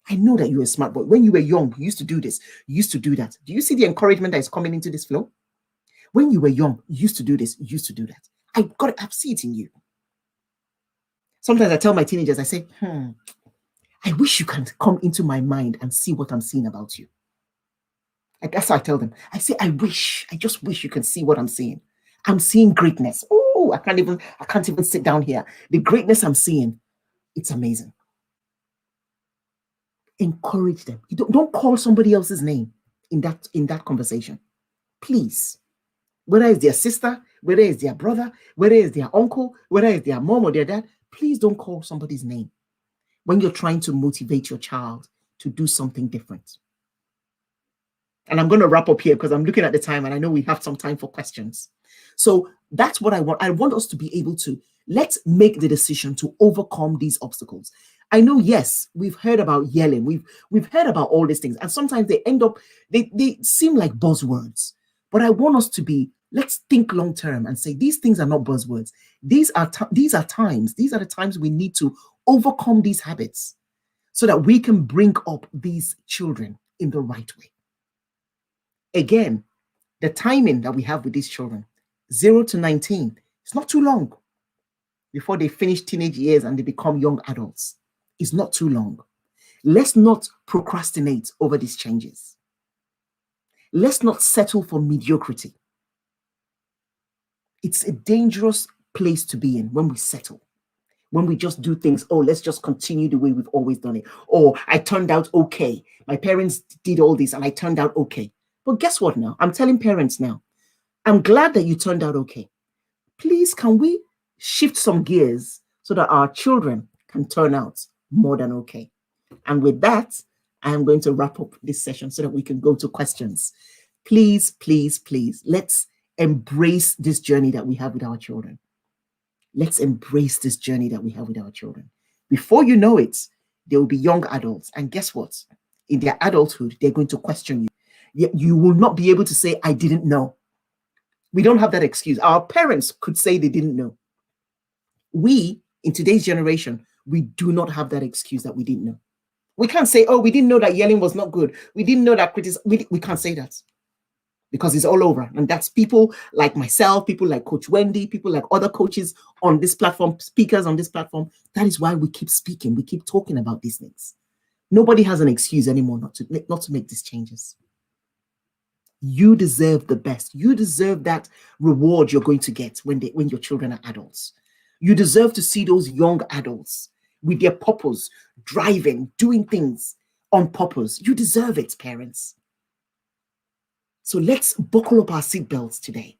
I know that you're a smart boy. When you were young, you used to do this, you used to do that. Do you see the encouragement that is coming into this flow? When you were young, you used to do this, you used to do that. I see it in you. Sometimes I tell my teenagers, I say, I wish you can come into my mind and see what I'm seeing about you. That's how I tell them. I say, I just wish you can see what I'm seeing. I'm seeing greatness. Oh, I can't even sit down here. The greatness I'm seeing, it's amazing. Encourage them. You don't call somebody else's name in that conversation. Please. Whether it's their sister, whether it's their brother, whether it's their uncle, whether it's their mom or their dad, please don't call somebody's name when you're trying to motivate your child to do something different. And I'm going to wrap up here because I'm looking at the time and I know we have some time for questions. So that's what I want. I want us to be able to, let's make the decision to overcome these obstacles. I know, yes, we've heard about yelling. We've heard about all these things. And sometimes they end up, they seem like buzzwords. But I want us to let's think long term and say these things are not buzzwords. These are the times we need to overcome these habits so that we can bring up these children in the right way. Again, the timing that we have with these children, 0 to 19, it's not too long before they finish teenage years and they become young adults. It's not too long. Let's not procrastinate over these changes. Let's not settle for mediocrity. It's a dangerous place to be in when we settle. When we just do things, oh, let's just continue the way we've always done it. Or I turned out okay. My parents did all this and I turned out okay. But guess what now? I'm telling parents now, I'm glad that you turned out okay. Please, can we shift some gears so that our children can turn out more than okay? And with that, I'm going to wrap up this session so that we can go to questions. Please, please, please, let's embrace this journey that we have with our children. Let's embrace this journey that we have with our children. Before you know it, they will be young adults. And guess what? In their adulthood, they're going to question you. You will not be able to say, I didn't know. We don't have that excuse. Our parents could say they didn't know. We, in today's generation, we do not have that excuse that we didn't know. We can't say, oh, we didn't know that yelling was not good. We didn't know that criticism. We can't say that because it's all over. And that's people like myself, people like Coach Wendy, people like other coaches on this platform, speakers on this platform. That is why we keep speaking. We keep talking about these things. Nobody has an excuse anymore not to make these changes. You deserve the best. You deserve that reward you're going to get when your children are adults. You deserve to see those young adults with their purpose, driving, doing things on purpose. You deserve it, parents. So let's buckle up our seatbelts today.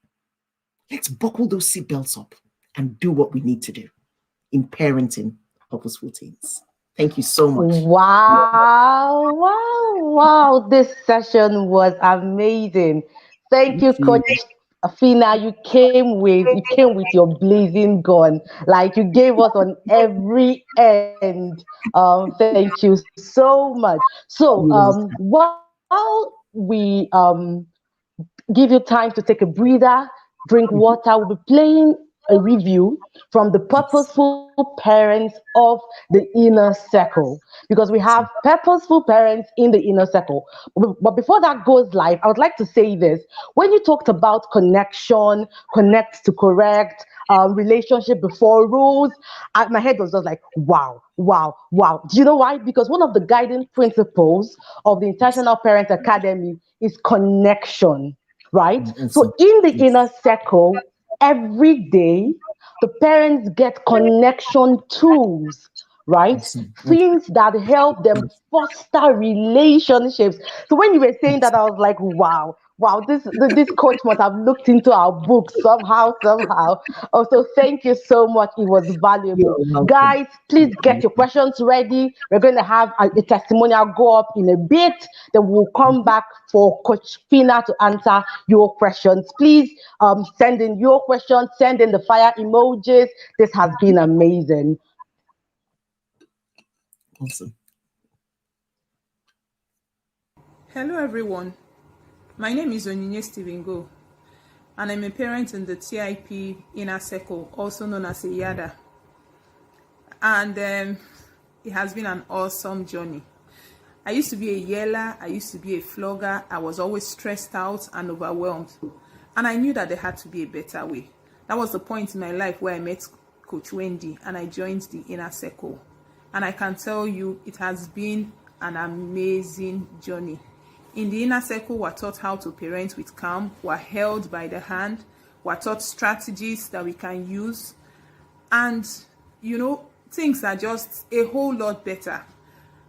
Let's buckle those seatbelts up and do what we need to do in parenting purposeful teens. Thank you so much. Wow. This session was amazing. Thank you, Coach Afina. You came with your blazing gun. Like you gave us on every end. Thank you so much. So while we give you time to take a breather, drink water, we'll be playing a review from the Purposeful Parents of the Inner Circle, because we have purposeful parents in the inner circle. But before that goes live, I would like to say this. When you talked about connection, connect to correct, relationship before rules, my head was just like, wow. Do you know why? Because one of the guiding principles of the Intentional Parent Academy is connection, right? So in the inner circle, every day, the parents get connection tools, right? Things that help them foster relationships. So when you were saying that, I was like, wow, this coach must have looked into our books somehow. Also, thank you so much. It was valuable. Guys, please get your questions ready. We're going to have a testimonial go up in a bit. Then we'll come back for Coach Fina to answer your questions. Please send in your questions, send in the fire emojis. This has been amazing. Awesome. Hello everyone, my name is Onyinye Stephen Go, and I'm a parent in the TIP Inner Circle, also known as a YADA. And it has been an awesome journey. I used to be a yeller, I used to be a flogger, I was always stressed out and overwhelmed. And I knew that there had to be a better way. That was the point in my life where I met Coach Wendy and I joined the Inner Circle. And I can tell you, it has been an amazing journey. In the Inner Circle, we're taught how to parent with calm, we're held by the hand, we're taught strategies that we can use, and things are just a whole lot better.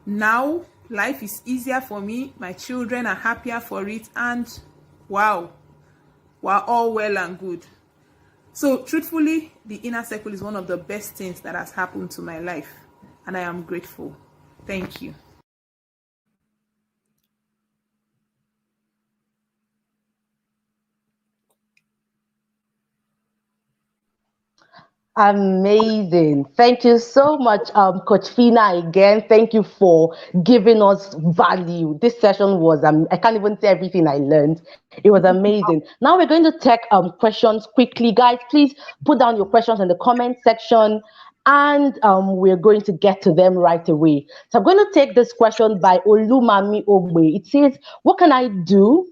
Now, life is easier for me, my children are happier for it, and wow, we're all well and good. So truthfully, the Inner Circle is one of the best things that has happened to my life, and I am grateful. Thank you. Amazing. Thank you so much, Coach Fina, again. Thank you for giving us value. This session was, I can't even say everything I learned. It was amazing. Now we're going to take questions quickly. Guys, please put down your questions in the comment section, and we're going to get to them right away. So I'm going to take this question by Olumami Ogbe. It says, what can I do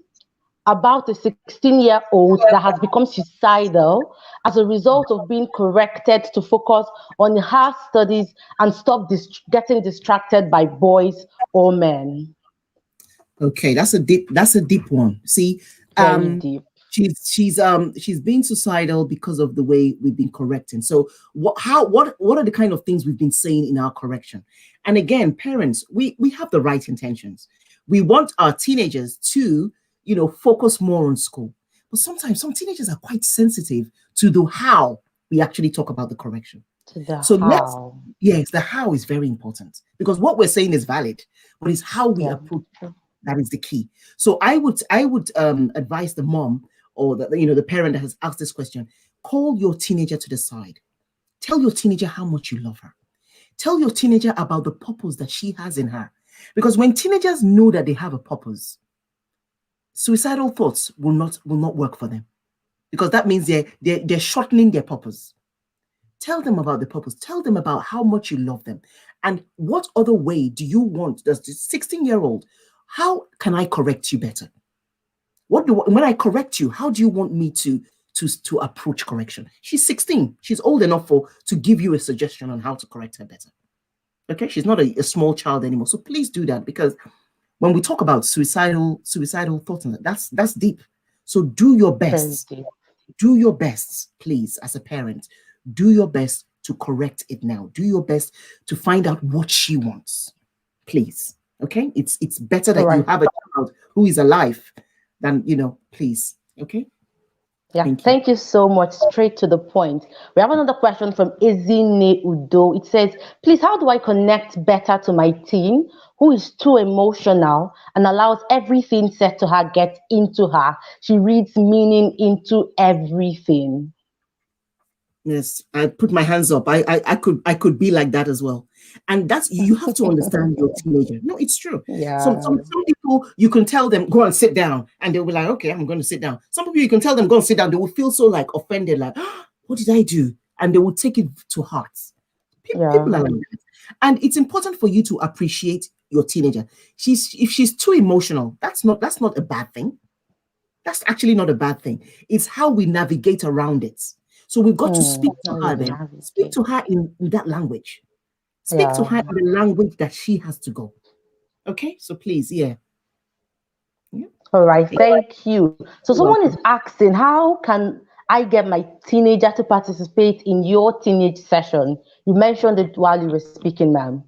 about a 16-year-old that has become suicidal as a result of being corrected to focus on her studies and stop getting distracted by boys or men? Okay, that's a deep one. See, Very deep. She's been suicidal because of the way we've been correcting. So what are the kind of things we've been saying in our correction? And again, parents, we have the right intentions. We want our teenagers to focus more on school. But sometimes some teenagers are quite sensitive to the how we actually talk about the correction. So the how is very important, because what we're saying is valid, but it's how we approach that is the key. So I would advise the mom or the parent that has asked this question, call your teenager to the side. Tell your teenager how much you love her. Tell your teenager about the purpose that she has in her. Because when teenagers know that they have a purpose, suicidal thoughts will not work for them, because that means they're shortening their purpose. Tell them about the purpose. Tell them about how much you love them, and what other way do you want? Does this 16-year-old? How can I correct you better? When I correct you, how do you want me to approach correction? She's 16. She's old enough to give you a suggestion on how to correct her better. Okay, she's not a small child anymore. So please do that, because when we talk about suicidal thoughts, that's deep. So do your best. Do your best, please, as a parent. Do your best to correct it now. Do your best to find out what she wants, please. Okay, it's better that you have a child who is alive than please. Okay. Yeah, thank you so much. Straight to the point. We have another question from Ezine Udo. It says, please, how do I connect better to my teen who is too emotional and allows everything said to her get into her? She reads meaning into everything. Yes, I put my hands up. I could be like that as well. And that's, you have to understand your teenager. No, it's true. Yeah. Some people, you can tell them, go and sit down, and they'll be like, okay, I'm going to sit down. Some people, you can tell them, go and sit down. They will feel so like offended, like, oh, what did I do? And they will take it to heart. People are like that. And it's important for you to appreciate your teenager. If she's too emotional, that's not a bad thing. That's actually not a bad thing. It's how we navigate around it. So we've got to speak to her then. Speak to her in that language. Speak to her in the language that she has to go. Okay? So please, All right, thank you. So someone is asking, how can I get my teenager to participate in your teenage session? You mentioned it while you were speaking, ma'am.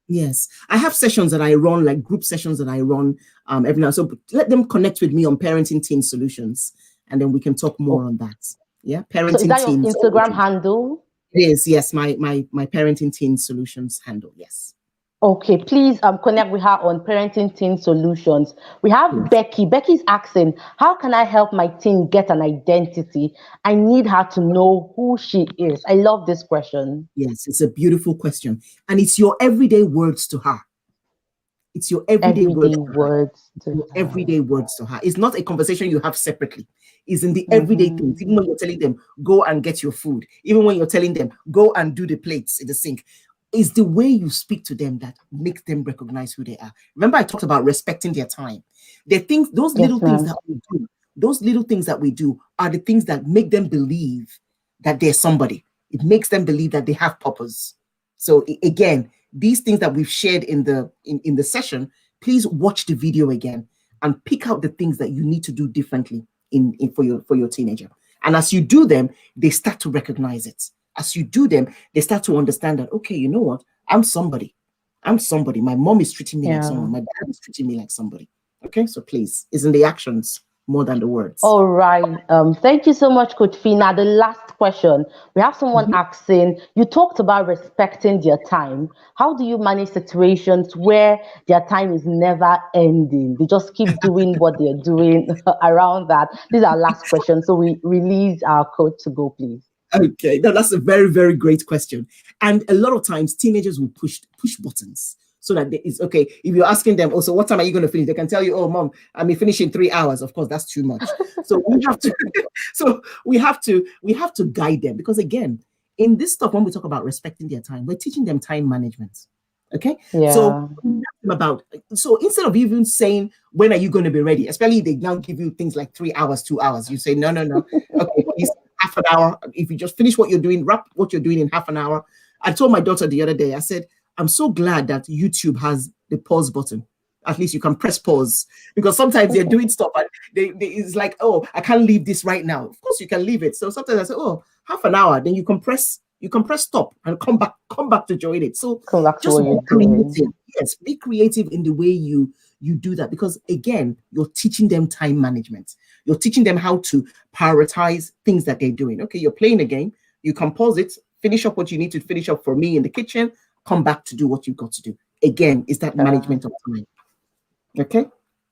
Yes, I have sessions that I run, like group sessions that I run every now. So let them connect with me on Parenting Teen Solutions, and then we can talk more on that. Yeah, Parenting So is that your Teen Instagram Solutions. handle? It is, yes, my Parenting Teen Solutions handle, yes. Okay, please connect with her on Parenting Teen Solutions. We have Becky. Becky's asking, how can I help my teen get an identity? I need her to know who she is. I love this question. Yes, it's a beautiful question. And it's your everyday words to her. It's your everyday Everyday words. words to Your her. everyday words to her. It's not a conversation you have separately. It's in the everyday Mm-hmm. things. Even when you're telling them, go and get your food. Even when you're telling them, go and do the plates in the sink. It's the way you speak to them that makes them recognize who they are. Remember, I talked about respecting their time. The things, those little Yes, things ma'am. that we do, those little things that we do are the things that make them believe that they're somebody. It makes them believe that they have purpose. So again, these things that we've shared in the session, please watch the video again and pick out the things that you need to do differently for your teenager. And as you do them, they start to recognize it. As you do them, they start to understand that, okay, you know what? I'm somebody. I'm somebody. My mom is treating me like Yeah. someone. My dad is treating me like somebody. Okay, so please, it's in the actions more than the words. All right. Thank you so much, Coach Fina. The last question. We have someone asking, you talked about respecting their time. How do you manage situations where their time is never ending? They just keep doing what they're doing around that. This is our last question. So we release our coach to go, please. Okay, no, that's a very, very great question. And a lot of times teenagers will push buttons so that it's okay. If you're asking them, also, what time are you going to finish? They can tell you, oh, mom, I mean, finish in 3 hours. Of course, that's too much. So we have to guide them, because again, in this stuff, when we talk about respecting their time, we're teaching them time management. Okay. Yeah. So instead of even saying, when are you going to be ready? Especially they now give you things like 3 hours, 2 hours. You say, no. Okay, please, half an hour. If you just finish what you're doing, wrap what you're doing in half an hour. I told my daughter the other day, I said, I'm so glad that YouTube has the pause button. At least you can press pause, because sometimes they're doing stuff and it's like, oh, I can't leave this right now. Of course you can leave it. So sometimes I say, oh, half an hour. Then you can press stop and come back to join it. So Come back to just what be you're creative. doing. Yes, be creative in the way you do that, because again, you're teaching them time management. You're teaching them how to prioritize things that they're doing. Okay, you're playing a game. You can pause it, finish up what you need to finish up for me in the kitchen, come back to do what you've got to do. Again, is that management of time. Okay.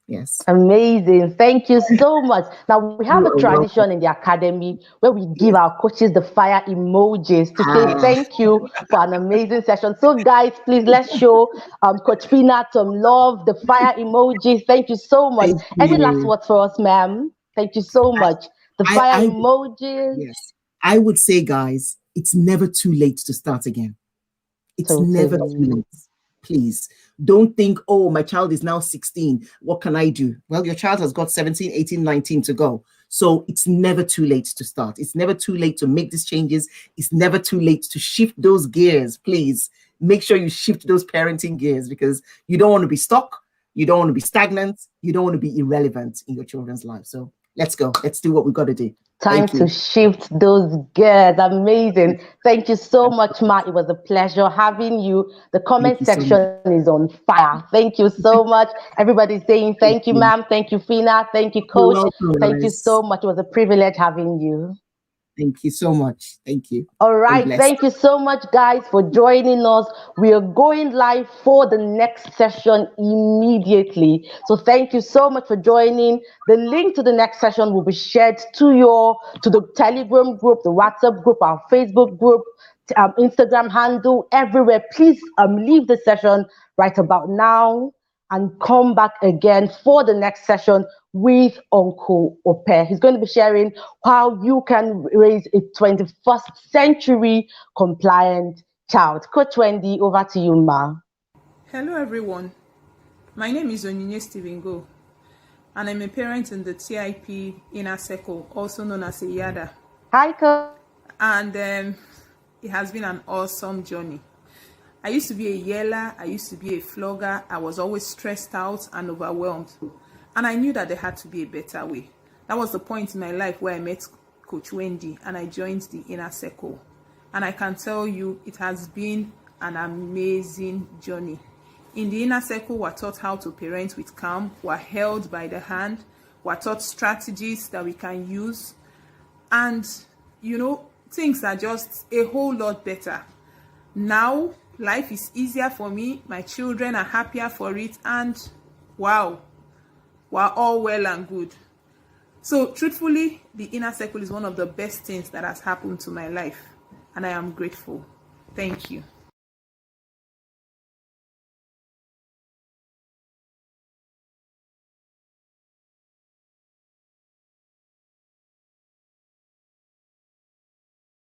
Yes. Amazing. Thank you so much. Now, we have You a are welcome. tradition in the academy where we give our coaches the fire emojis to say thank you for an amazing session. So, guys, please let's show Coach Fina some love, the fire emojis. Thank you so much. Thank Any last you. words for us, ma'am? Thank you so much. The fire emojis. Yes. I would say, guys, it's never too late to start again. It's never too Totally. late. Please don't think, oh, my child is now 16. What can I do? Well, your child has got 17, 18, 19 to go. So it's never too late to start. It's never too late to make these changes. It's never too late to shift those gears. Please make sure you shift those parenting gears, because you don't want to be stuck. You don't want to be stagnant. You don't want to be irrelevant in your children's life. So let's go. Let's do what we've got to do. Time to shift those gears. Amazing. Thank you so much, Ma. It was a pleasure having you. The comment section is on fire. Thank you so much. Everybody's saying thank you, ma'am. Thank you, Fina. Thank you, coach. Thank you so much. It was a privilege having you. Thank you so much. Thank you. All right. Thank you so much, guys, for joining us. We are going live for the next session immediately. So thank you so much for joining. The link to the next session will be shared to the Telegram group, the WhatsApp group, our Facebook group, Instagram handle, everywhere. Please leave the session right about now and come back again for the next session with Uncle Ope. He's going to be sharing how you can raise a 21st century compliant child. Coach Wendy, over to you, ma. Hello, everyone. My name is Onyinye Stephen Go, and I'm a parent in the TIP Inner Circle, also known as a Yada. Hi, Coach. And it has been an awesome journey. I used to be a yeller, I used to be a flogger, I was always stressed out and overwhelmed. And I knew that there had to be a better way. That was the point in my life where I met Coach Wendy and I joined the Inner Circle. And I can tell you, it has been an amazing journey. In the Inner Circle, we're taught how to parent with calm, we're held by the hand, we're taught strategies that we can use. And, you know, things are just a whole lot better. Now, life is easier for me, my children are happier for it, and wow, we're all well and good. So truthfully, the Inner Circle is one of the best things that has happened to my life, and I am grateful. Thank you.